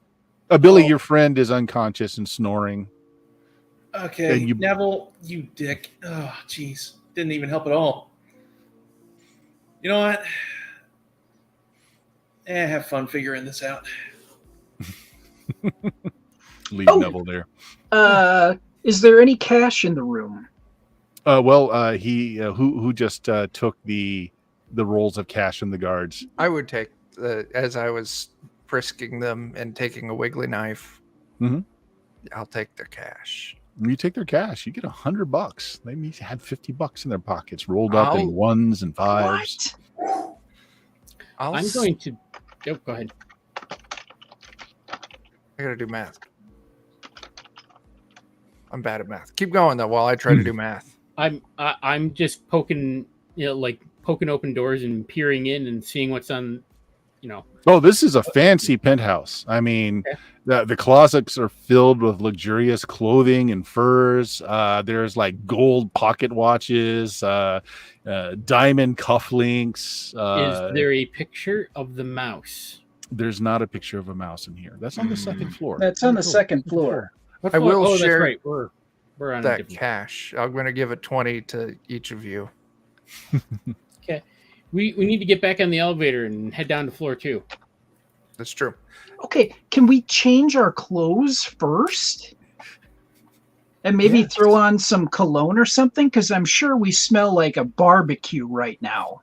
Billy, Oh. your friend is unconscious and snoring. Okay, And you- Neville, you dick. Oh, jeez. Didn't even help at all. You know what? Have fun figuring this out. Leave Oh. Neville there. Is there any cash in the room? He who just took the rolls of cash from the guards. I would take as I was frisking them and taking a wiggly knife. Mhm. I'll take their cash. When you take their cash, you get $100. They had $50 in their pockets, rolled up in I'll- ones and fives. What? I'm going to. Oh, go ahead. I gotta do math. I'm bad at math. Keep going though while I try to do math. I'm just poking, like poking open doors and peering in and seeing what's on, Oh, this is a fancy penthouse. I mean, the closets are filled with luxurious clothing and furs. There's like gold pocket watches, diamond cufflinks. Is there a picture of the mouse? There's not a picture of a mouse in here. That's on the second floor. That's on the Cool. second floor. What I floor? will Oh, share that's right. We're on a That different. cash. I'm gonna give it 20 to each of you. Okay. We need to get back on the elevator and head down to floor 2. That's true. Okay, can we change our clothes first? And maybe Yes. throw on some cologne or something? Because I'm sure we smell like a barbecue right now.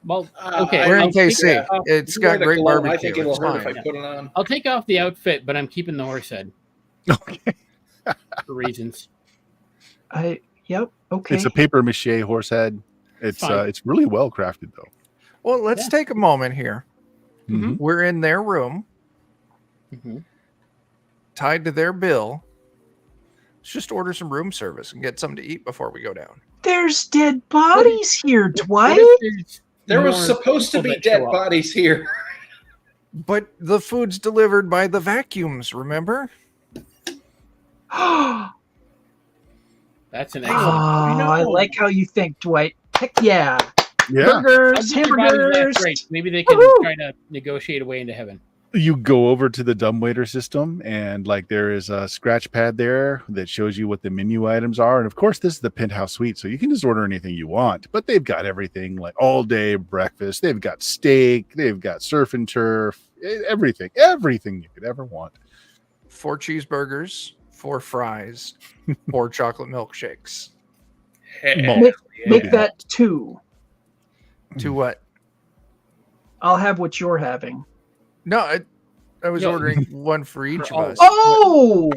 Well, okay. We're in I'll take KC. off- It's You wear got the great cologne, barbecue. I think it'll It's hurt fine. if I put it on. I'll take off the outfit, but I'm keeping the horse head Okay. for reasons. Yep, okay. It's a paper mache horse head. Fine. It's really well crafted though. Well, let's Yeah. take a moment here. Mhm. We're in their room, Mhm. tied to their bill. Let's just order some room service and get something to eat before we go down. There's dead bodies here, What Dwight. if there's There was more supposed to people be that dead show up? bodies here. But the food's delivered by the vacuums, remember? Oh, That's an excellent. I like how you think, Dwight. Heck yeah. Yeah. I'll Burgers, get your body back hamburgers. right. Maybe they can Woohoo! try to negotiate a way into heaven. You go over to the dumbwaiter system and like there is a scratch pad there that shows you what the menu items are. And of course, this is the penthouse suite, so you can just order anything you want. But they've got everything like all day breakfast. They've got steak. They've got surf and turf. Everything you could ever want. 4 cheeseburgers, 4 fries, 4 chocolate milkshakes. Hell Make yeah. that 2. To what? I'll have what you're having. No, I was No. ordering one for each of all. us. Oh,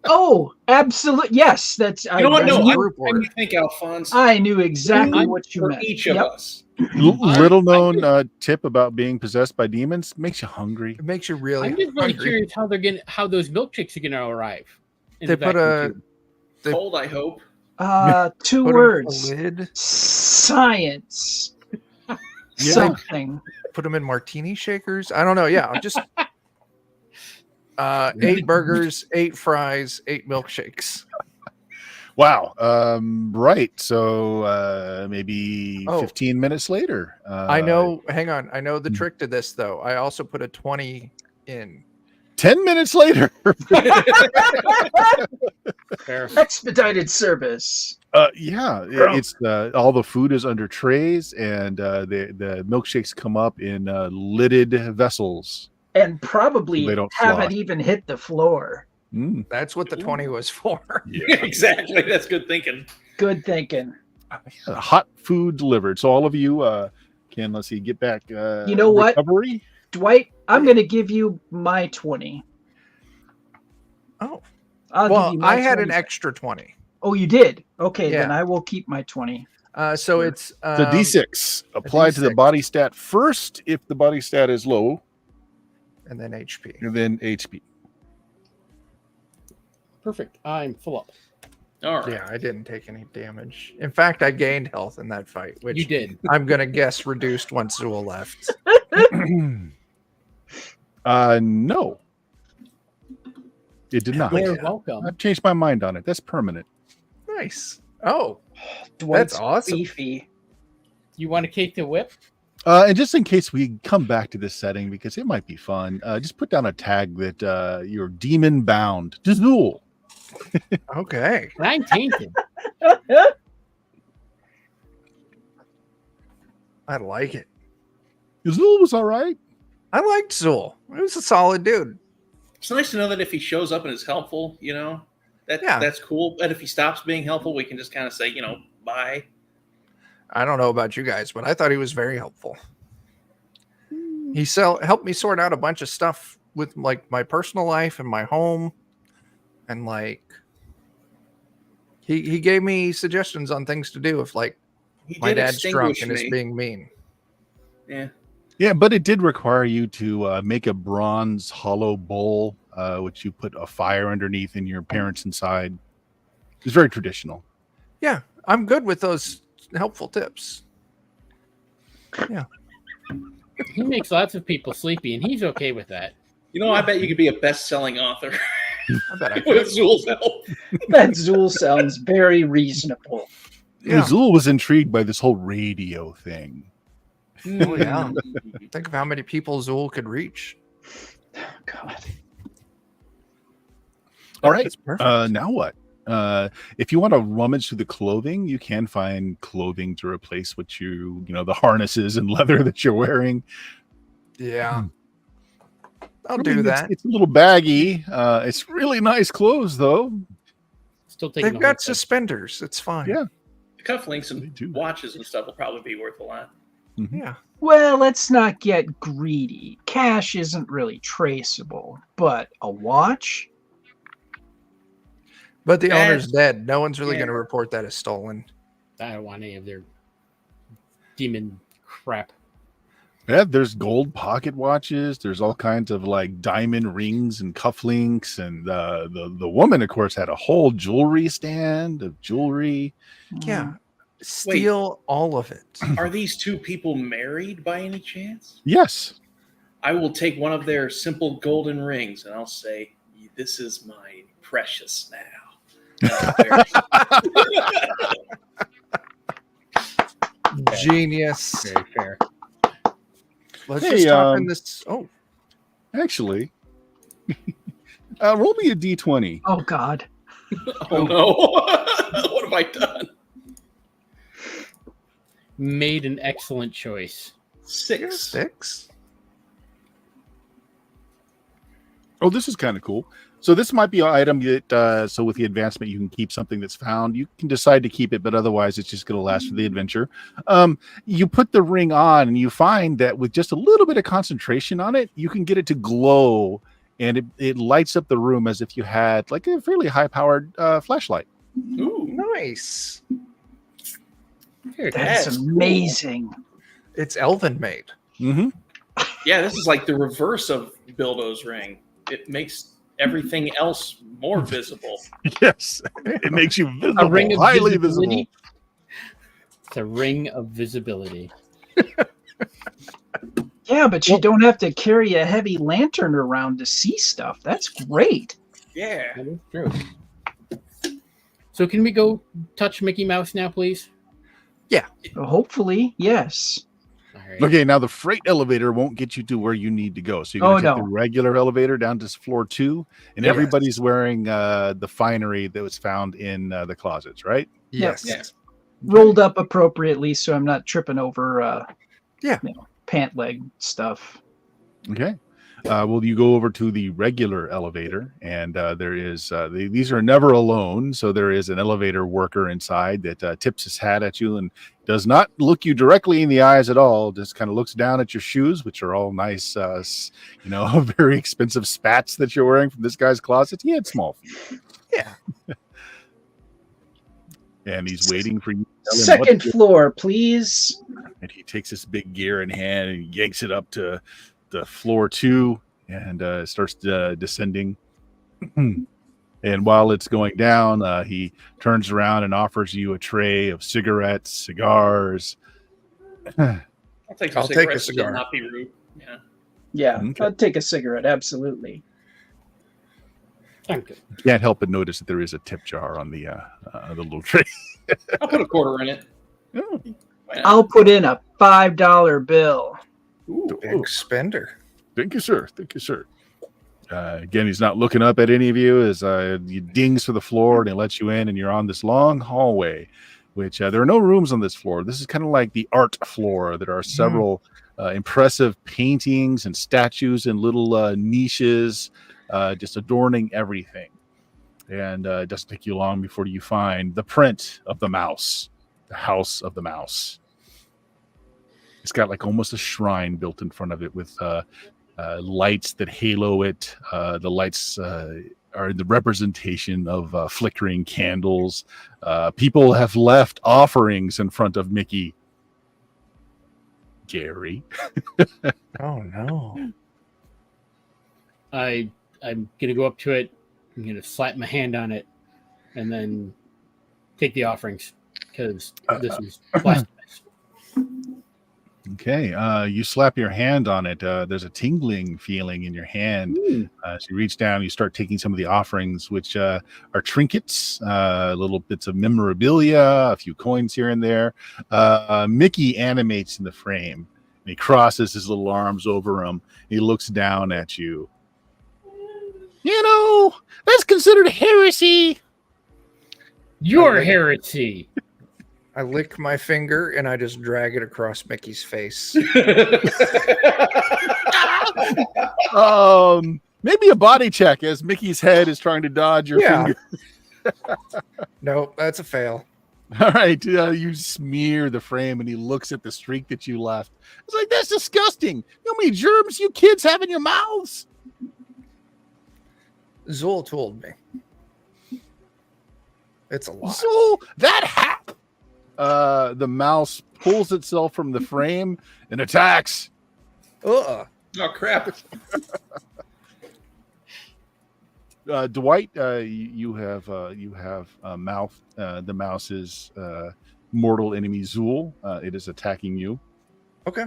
oh, absolutely. Yes, that's. You know what? No, knew- I'm group order. you think, Alphonse. I knew exactly I'm what you For meant. each of Yep. us. Little known tip about being possessed by demons makes you hungry. It makes you really I'm just really hungry. curious how those milkshakes are going to arrive. in They the put vacuum a tube. They- Cold, I hope. 2 put 'em words. a lid, Science. Yeah. Something. put them in martini shakers. I don't know. Yeah, I'm just 8 burgers, 8 fries, 8 milkshakes. Wow. Right. So maybe Oh. 15 minutes later. I know. Hang on. I know the trick to this though. I also put a 20 in. 10 minutes later. Fair. Expedited service. Yeah, Girl. it's all the food is under trays, and the milkshakes come up in lidded vessels. And probably They don't haven't fly. even hit the floor. Mm, That's what the 20 was for. yeah. Exactly. That's good thinking. Good thinking. Hot food delivered. So all of you can let's see, get back. You know what? recovery? Dwight, I'm going to give you my 20. Oh, I'll well, give you my I had 20 an back. extra 20. Oh, you did? Okay, then Yeah. I will keep my 20. So it's The D6 applied to the D6. body stat first if the body stat is low, and then HP. and then HP. Perfect. I'm full up. All right. Yeah, I didn't take any damage. In fact, I gained health in that fight, which You did. I'm gonna guess reduced once Zool left. No, it did not. You're yeah. welcome. I've changed my mind on it. That's permanent. Nice. Oh, Dwight's awesome. beefy. You want to take the whip? And just in case we come back to this setting, because it might be fun, just put down a tag that you're demon bound. Zool. Okay. And I'm tainted. I like it. Zool was all right. I liked Zool. He was a solid dude. It's nice to know that if he shows up and is helpful, that's cool. But if he stops being helpful, we can just kind of say, bye. I don't know about you guys, but I thought he was very helpful. He helped me sort out a bunch of stuff with like my personal life and my home, and like he gave me suggestions on things to do if like He my did dad's drunk extinguish and is me. being mean. Yeah. Yeah, but it did require you to make a bronze hollow bowl, which you put a fire underneath and your parents inside. It's very traditional. Yeah, I'm good with those helpful tips. Yeah. He makes lots of people sleepy, and he's okay with that. I bet you could be a best-selling author I bet I with could. Zool's help. That Zool sounds very reasonable. Yeah. Zool was intrigued by this whole radio thing. Oh, yeah. Think of how many people Zool could reach. God. All right. That's perfect. Now what? If you want to rummage through the clothing, you can find clothing to replace what the harnesses and leather that you're wearing. Yeah. I'll I mean, do that. It's a little baggy. It's really nice clothes, though. Still taking They've the whole got thing. suspenders. It's fine. Yeah. The cufflinks They and do. watches and stuff will probably be worth a lot. Yeah. Well, let's not get greedy. Cash isn't really traceable, but a watch? But the Yeah. owner's dead. No one's really Yeah. going to report that as stolen. I don't want any of their demon crap. Yeah, there's gold pocket watches. There's all kinds of like diamond rings and cufflinks, and the woman, of course, had a whole jewelry stand of jewelry. Yeah. Steal all of it. Are these two people married by any chance? Yes. I will take one of their simple golden rings and I'll say, "This is mine, precious now." Genius. Very fair. Let's Hey, just hop in this. Oh, Actually, roll me a d20. Oh, God. Oh no! What have I done? Made an excellent choice. 6. 6. Oh, this is kind of cool. So this might be an item that, so with the advancement, you can keep something that's found. You can decide to keep it, but otherwise it's just going to last for the adventure. You put the ring on and you find that with just a little bit of concentration on it, you can get it to glow, and it lights up the room as if you had like a fairly high-powered flashlight. Ooh, Nice. Very That's That's cool. amazing. It's elven made. Mm-hmm. yeah, this is like the reverse of Bilbo's ring. It makes everything else more visible. Yes, it makes you visible, A ring of highly visibility. visible. It's a ring of visibility. Yeah, but you don't have to carry a heavy lantern around to see stuff. That's great. Yeah. That is true. So can we go touch Mickey Mouse now, please? Hopefully, yes. All right. Okay, now the freight elevator won't get you to where you need to go. So you're going to take the regular elevator down to floor 2, and Yep. everybody's wearing the finery that was found in the closets, right? Yes. Yeah. Rolled up appropriately so I'm not tripping over Yeah. pant leg stuff. Okay. Well, you go over to the regular elevator, and there is these are never alone. So there is an elevator worker inside that tips his hat at you and does not look you directly in the eyes at all. Just kind of looks down at your shoes, which are all nice, very expensive spats that you're wearing from this guy's closet. He had small feet, Yeah. and he's waiting for you. to tell him what Second to do. floor, please. And he takes this big gear in hand and yanks it up to the floor 2 and starts descending. And while it's going down, he turns around and offers you a tray of cigarettes, cigars. I'll take some I'll take a cigarettes cigar. and not be rude. Yeah. Yeah, Okay. I'd take a cigarette, absolutely. I'm good. Can't help but notice that there is a tip jar on the little tray. I'll put a quarter in it. Oh. Why not? I'll put in a $5 bill. Ooh. Big spender. Thank you, sir. Thank you, sir. Again, he's not looking up at any of you as he dings to the floor and he lets you in, and you're on this long hallway, which there are no rooms on this floor. This is kind of like the art floor. There are several impressive paintings and statues and little niches just adorning everything. And it doesn't take you long before you find the print of the mouse, the house of the mouse. It's got like almost a shrine built in front of it with lights that halo it. The lights are the representation of flickering candles. People have left offerings in front of Mickey. Gary. Oh no. I'm gonna go up to it. I'm gonna slap my hand on it, and then take the offerings because this is blasphemous. Okay, you slap your hand on it. There's a tingling feeling in your hand. As you reach down, you start taking some of the offerings, which are trinkets, little bits of memorabilia, a few coins here and there. Mickey animates in the frame. And he crosses his little arms over him. He looks down at you. You know, that's considered heresy. Your heresy. I lick my finger and I just drag it across Mickey's face. Maybe a body check as Mickey's head is trying to dodge your Yeah. finger. Nope, that's a fail. All right, you smear the frame and he looks at the streak that you left. It's like, that's disgusting. You know how many germs you kids have in your mouths? Zool told me. It's a lot. So that hap. The mouse pulls itself from the frame and attacks. Ugh. Oh crap! Dwight, you have mouth. The mouse's mortal enemy Zool. It is attacking you. Okay.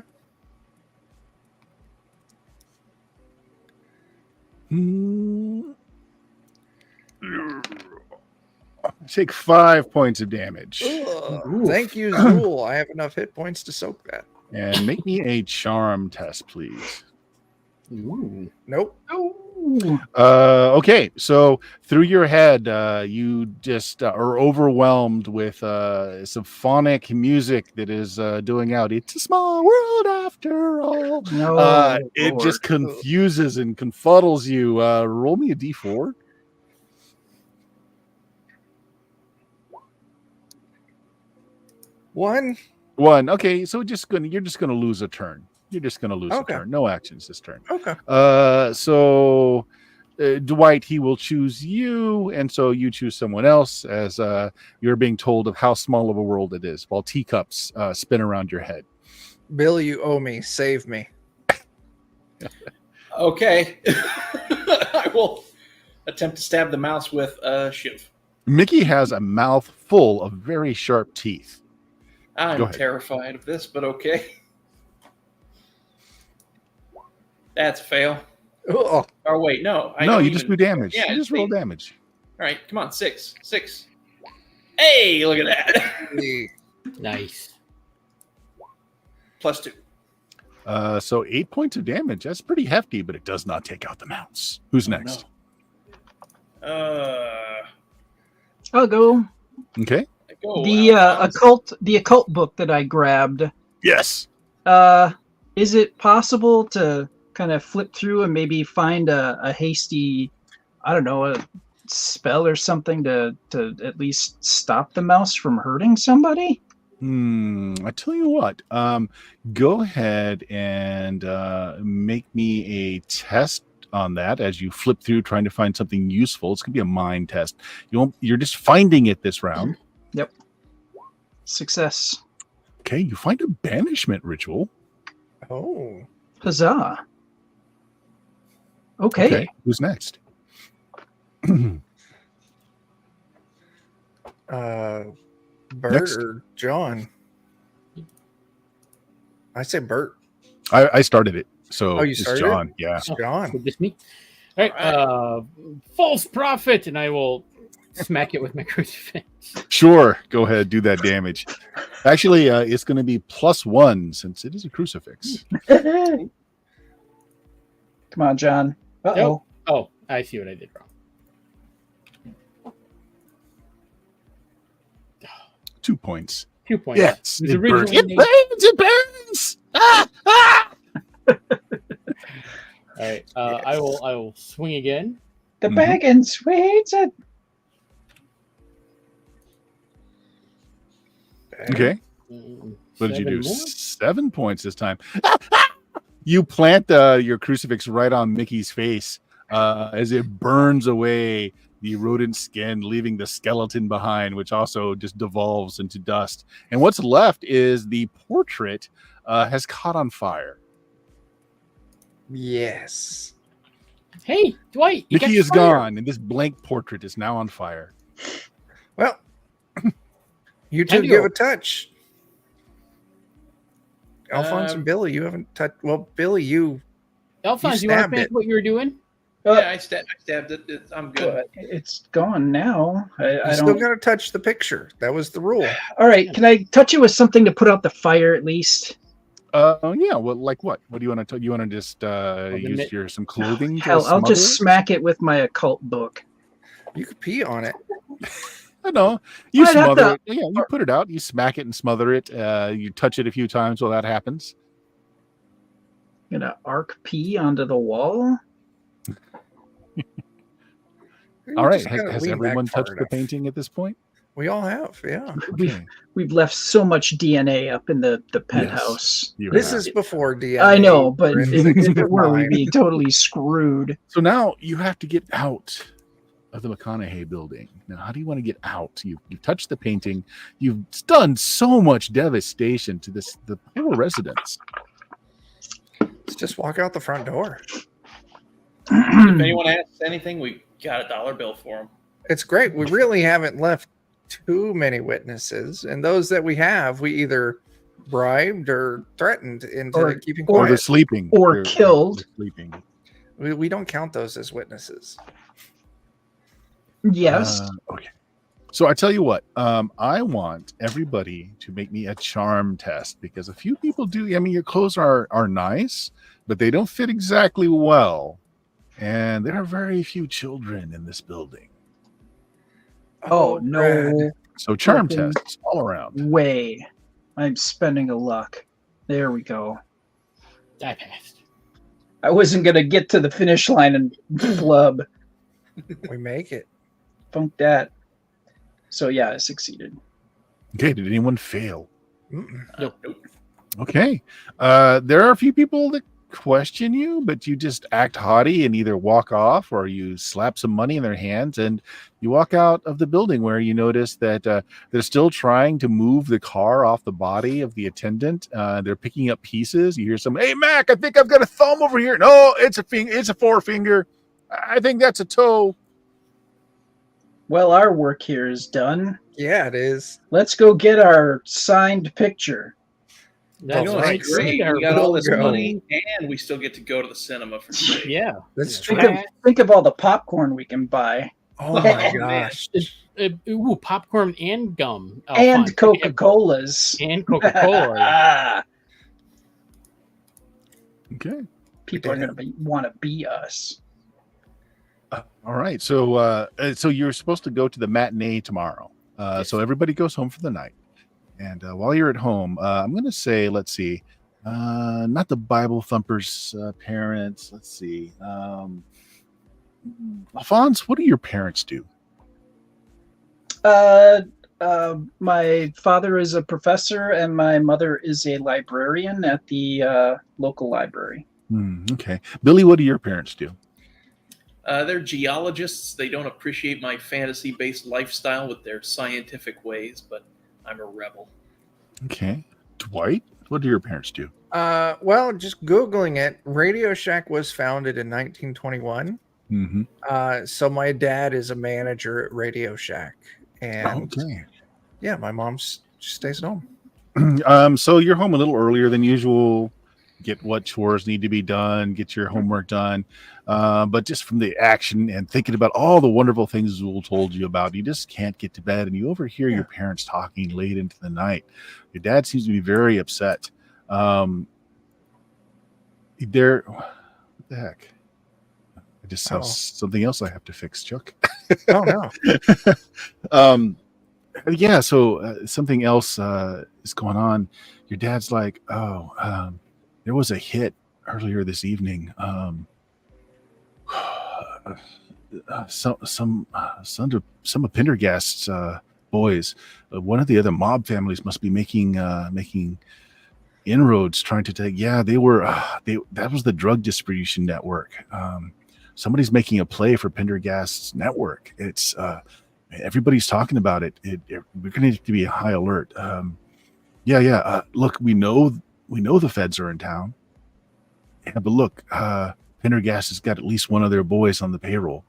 Take 5 points of damage. Ugh. Thank you, Zool. I have enough hit points to soak that. And make me a charm test, please. Ooh. Nope. Okay, so through your head, you just are overwhelmed with symphonic music that is doing out. It's a small world after all. No, It Lord. just confuses and confuddles you. Roll me a d4. One. Okay, so you're just gonna lose a turn. You're just gonna lose a turn. No actions this turn. Okay. So Dwight, he will choose you, and so you choose someone else as you're being told of how small of a world it is, while teacups spin around your head. Bill, you owe me. Save me. Okay, I will attempt to stab the mouse with a shiv. Mickey has a mouth full of very sharp teeth. Go I'm ahead. terrified of this, but okay. That's a fail. Ugh. Oh wait, no. No, you just do damage. Yeah, you just roll damage. All right, come on, 6. Hey, look at that. Nice. +2. So 8 points of damage. That's pretty hefty, but it does not take out the mouse. Who's next? No. I'll go. Okay. Go. The occult book that I grabbed. Yes. Is it possible to kind of flip through and maybe find a hasty, I don't know, a spell or something to at least stop the mouse from hurting somebody? I tell you what. Go ahead and make me a test on that as you flip through trying to find something useful. It's gonna be a mind test. You're just finding it this round. Yep. Success. Okay, you find a banishment ritual. Oh. Huzzah. Okay. Who's next? Bert Next. or John? I say Bert. I started it, so Oh, you it's started John. it? Yeah. It's John. So just me. All right. False prophet, and I will smack it with my crucifix. Sure. Go ahead. Do that damage. Actually, it's going to be +1 since it is a crucifix. Come on, John. Uh-oh. Nope. Oh, I see what I did wrong. 2 points. 2 points. Yes. It was It burns. originally It burns. Ah! Ah! All right. I will swing again. The Mhm. Baggins, we hate it. Okay. What did you 7 do? more. 7 points this time. You plant your crucifix right on Mickey's face as it burns away the rodent skin, leaving the skeleton behind, which also just devolves into dust. And what's left is the portrait has caught on fire. Yes. Hey, Dwight. You Mickey got is fire. gone, and this blank portrait is now on fire. Well, you two Can give you? a touch. Alphonse and Billy, you haven't touched. Well, Billy, you Alphonse, you want to stabbed finish it. what you were doing? Yeah, I stabbed it. I'm good. But it's gone now. I you still don't. got to touch the picture. That was the rule. All right, can I touch it with something to put out the fire at least? Yeah. Well, like what? What do you want to? You want to just the use mitt. your some clothing? to Hell, I'll just smother smack it with my occult book. You could pee on it. it? I know. You I'd have smother to- it. Yeah, you put it out. You smack it and smother it. You touch it a few times while that happens. Gonna arc pee onto the wall. You All right. just Has, gotta has lean back everyone far touched the enough. painting at this point? We all have, yeah. Okay. We've left so much DNA up in the penthouse. You This have. is before DNA. I know, but Brent. if it were, we'd Fine. be totally screwed. So now you have to get out of the McConaughey building. Now, how do you want to get out? You've touched the painting. You've done so much devastation to the poor residents. Let's just walk out the front door. If anyone asks anything, we got a dollar bill for them. It's great. We really haven't left too many witnesses, and those that we have, we either bribed or threatened into Or- keeping Or they're quiet. sleeping. Or They're killed. sleeping. We don't count those as witnesses. Yes. Okay. So I tell you what, I want everybody to make me a charm test because a few people do. I mean, your clothes are nice, but they don't fit exactly well. And there are very few children in this building. Oh, no Brad. So charm Fucking- tests all around. way. I'm spending a luck. There we go. I passed. I wasn't gonna get to the finish line and flub. We make it. Funk that. So yeah, I succeeded. Okay, did anyone fail? Mm-mm. Nope. Okay. There are a few people that question you, but you just act haughty and either walk off or you slap some money in their hands and you walk out of the building where you notice that they're still trying to move the car off the body of the attendant. They're picking up pieces. You hear some, "Hey, Mac, I think I've got a thumb over here." "No, it's a forefinger. I think that's a toe." Well, our work here is done. Yeah, it is. Let's go get our signed picture. That's know, right. it's Great. Our We got all this logo. money, and we still get to go to the cinema for free. Yeah. That's Yeah. true. Think of all the popcorn we can buy. Oh my Oh, man. gosh. Ooh, popcorn and gum. And Alphonse. Coca-Colas. And Coca-Cola. Ah, Okay. people are gonna want to be us. All right. So you're supposed to go to the matinee tomorrow. So everybody goes home for the night. And while you're at home, I'm going to say, let's see, not the Bible thumpers' parents. Let's see. Alphonse, what do your parents do? My father is a professor and my mother is a librarian at the local library. Okay. Billy, what do your parents do? They're geologists. They don't appreciate my fantasy-based lifestyle with their scientific ways, but I'm a rebel. Okay. Dwight, what do your parents do? Well, just Googling it, Radio Shack was founded in 1921. Mm-hmm. So my dad is a manager at Radio Shack, And Okay. yeah, my mom stays at home. So you're home a little earlier than usual. Get what chores need to be done, get your homework done. But just from the action and thinking about all the wonderful things Zool told you about, you just can't get to bed, and you overhear your parents talking late into the night. Your dad seems to be very upset. What the heck? I just saw something else I have to fix, Chuck. Oh no. Yeah, so something else is going on. Your dad's like, there was a hit earlier this evening. Some of Pendergast's boys, one of the other mob families must be making inroads, trying to take. Yeah, they were. That was the drug distribution network. Somebody's making a play for Pendergast's network. It's everybody's talking about it. We're going to need to be high alert. Look, we know the feds are in town. Yeah, but look, Pendergast has got at least one of their boys on the payroll.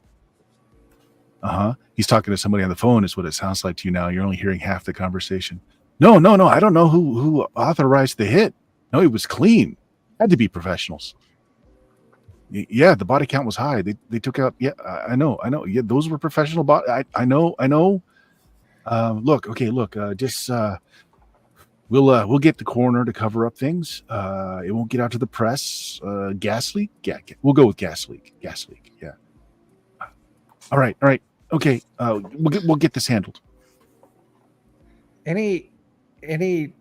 He's talking to somebody on the phone, is what it sounds like to you now. You're only hearing half the conversation. No. I don't know who authorized the hit. No, it was clean. Had to be professionals. Yeah, the body count was high. They took out. Yeah, I know. Yeah, those were professional body. I know. Look. Just we'll get the coroner to cover up things. It won't get out to the press. Gas leak. Yeah, we'll go with gas leak. Gas leak. Yeah. All right. Okay. We'll get this handled. Any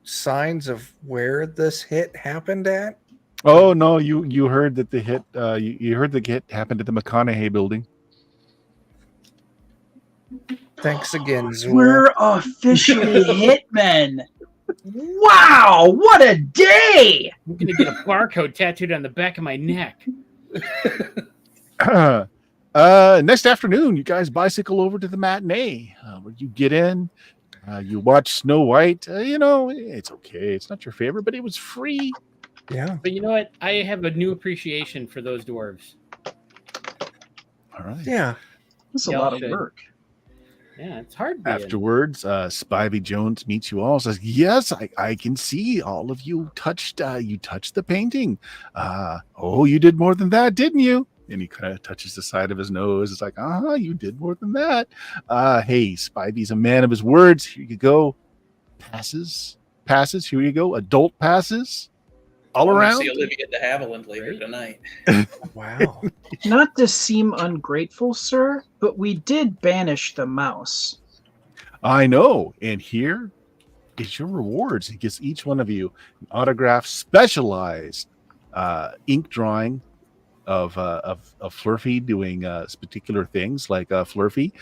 signs of where this hit happened at? Oh no, you heard that the hit you heard the hit happened at the McConaughey building. Thanks again, Zool. We're officially hitmen. Wow, what a day! I'm gonna get a barcode tattooed on the back of my neck. Next afternoon, you guys bicycle over to the matinee. Where you get in, you watch Snow White. It's okay. It's not your favorite, but it was free. Yeah. But you know what? I have a new appreciation for those dwarves. All right. Yeah. That's a lot of work. Yeah, it's hard. Being. Afterwards, Spivey Jones meets you all. Says, "Yes, I can see all of you touched. You touched the painting. You did more than that, didn't you?" And he kind of touches the side of his nose. It's like, you did more than that. Hey, Spivey's a man of his words. Here you go. Passes. Here you go. Adult passes. All around. See Olivia de Havilland later tonight. Wow. Not to seem ungrateful, sir, but we did banish the mouse. I know. And here is your rewards. He gives each one of you an autographed, specialized ink drawing of Flurfy doing particular things, like Flurfy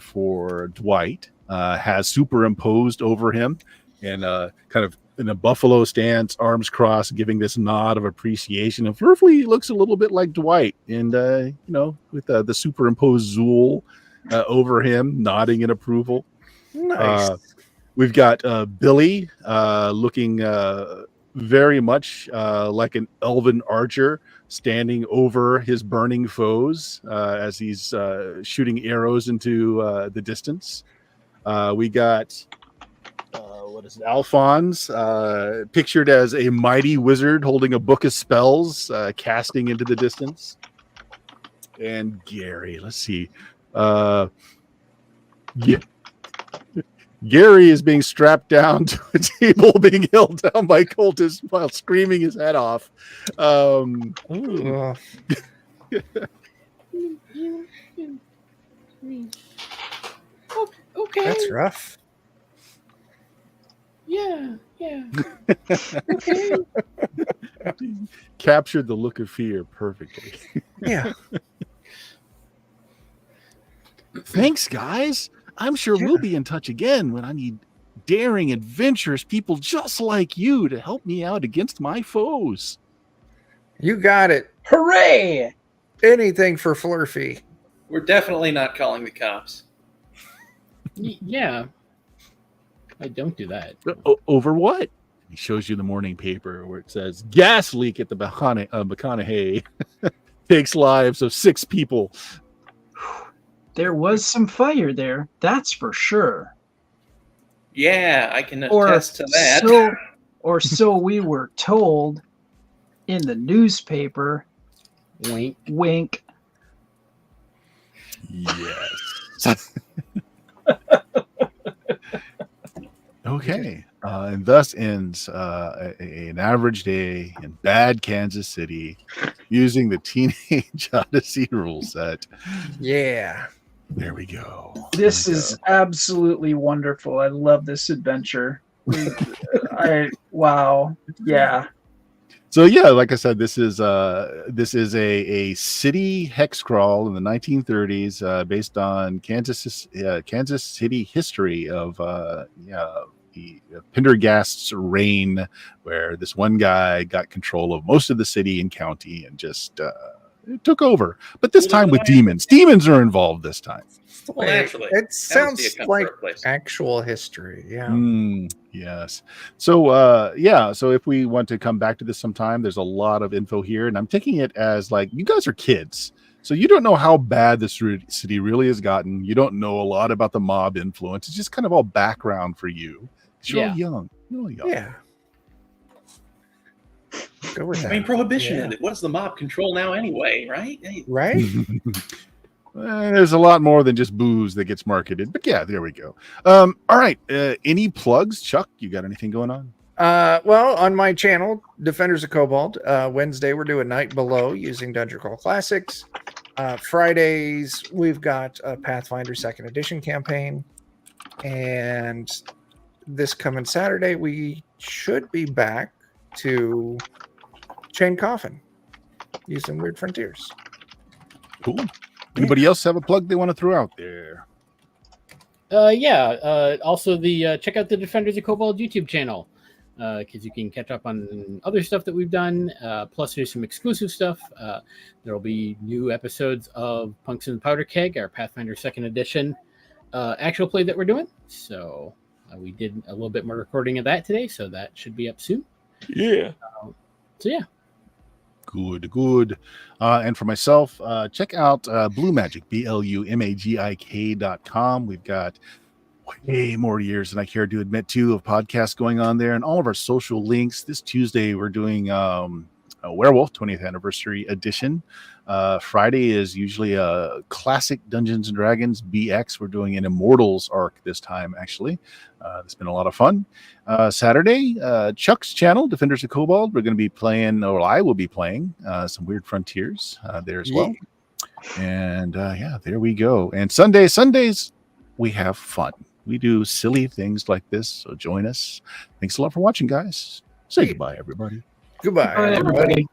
for Dwight has superimposed over him and kind of in a buffalo stance, arms crossed, giving this nod of appreciation. And Flurfy looks a little bit like Dwight, and with the superimposed Zool over him, nodding in approval. Nice. We've got Billy looking very much like an elven archer, standing over his burning foes as he's shooting arrows into the distance. We got Alphonse, pictured as a mighty wizard holding a book of spells, casting into the distance. And Gary, let's see. Gary is being strapped down to a table, being held down by cultists while screaming his head off. Okay. That's rough. Yeah. Okay. Captured the look of fear perfectly. Yeah. Thanks, guys. I'm sure we'll be in touch again when I need daring, adventurous people just like you to help me out against my foes. You got it. Hooray! Anything for Flurfy. We're definitely not calling the cops. Yeah. I don't do that. Over what? He shows you the morning paper where it says gas leak at the McConaughey takes lives of 6 people. There was some fire there, that's for sure. Yeah, I can Or attest to that. so we were told in the newspaper. Wink. Wink. Yes. Okay. And thus ends an average day in bad Kansas City using the Teenage Odyssey rule set. Yeah. There we go. This There we is absolutely wonderful. I love this adventure. Wow. Yeah. So yeah, like I said, this is a city hex crawl in the 1930s, based on Kansas City history of the Pendergast's reign, where this one guy got control of most of the city and county and just took over. But this time with demons. Demons are involved this time. Well, naturally. It sounds the like place. actual history. Yeah. Yes. So so if we want to come back to this sometime, there's a lot of info here, and I'm taking it as like you guys are kids, so you don't know how bad this city really has gotten. You don't know a lot about the mob influence. It's just kind of all background for you. You're all young. You're all young. Yeah. Go with that. I mean, prohibition. What does the mob control now anyway, right? Hey, Right? There's a lot more than just booze that gets marketed, but yeah, there we go. All right. Any plugs, Chuck? You got anything going on? Well, on my channel, Defenders of Cobalt, Wednesday we're doing Night Below using Dungeon Crawl Classics. Fridays we've got a Pathfinder 2nd Edition campaign, and this coming Saturday we should be back to Chain Coffin using Weird Frontiers. Cool. Anybody else have a plug they want to throw out there? Also, the check out the Defenders of Cobalt YouTube channel, because you can catch up on other stuff that we've done. Plus, there's some exclusive stuff. There will be new episodes of Punks in the Powder Keg, our Pathfinder 2nd Edition actual play that we're doing. So we did a little bit more recording of that today, so that should be up soon. Yeah. Yeah. Good. And for myself, check out Blue Magic, BLUMAGIK.com. We've got way more years than I care to admit to of podcasts going on there, and all of our social links. This Tuesday, we're doing a Werewolf 20th Anniversary Edition. Friday is usually a classic Dungeons and Dragons BX. We're doing an Immortals arc this time, actually. It's been a lot of fun. Saturday, Chuck's channel, Defenders of Cobalt. We're going to be playing, or I will be playing, some Weird Frontiers there as well. And there we go. And Sundays, we have fun. We do silly things like this, so join us. Thanks a lot for watching, guys. Say goodbye, everybody. Goodbye, Bye, everybody.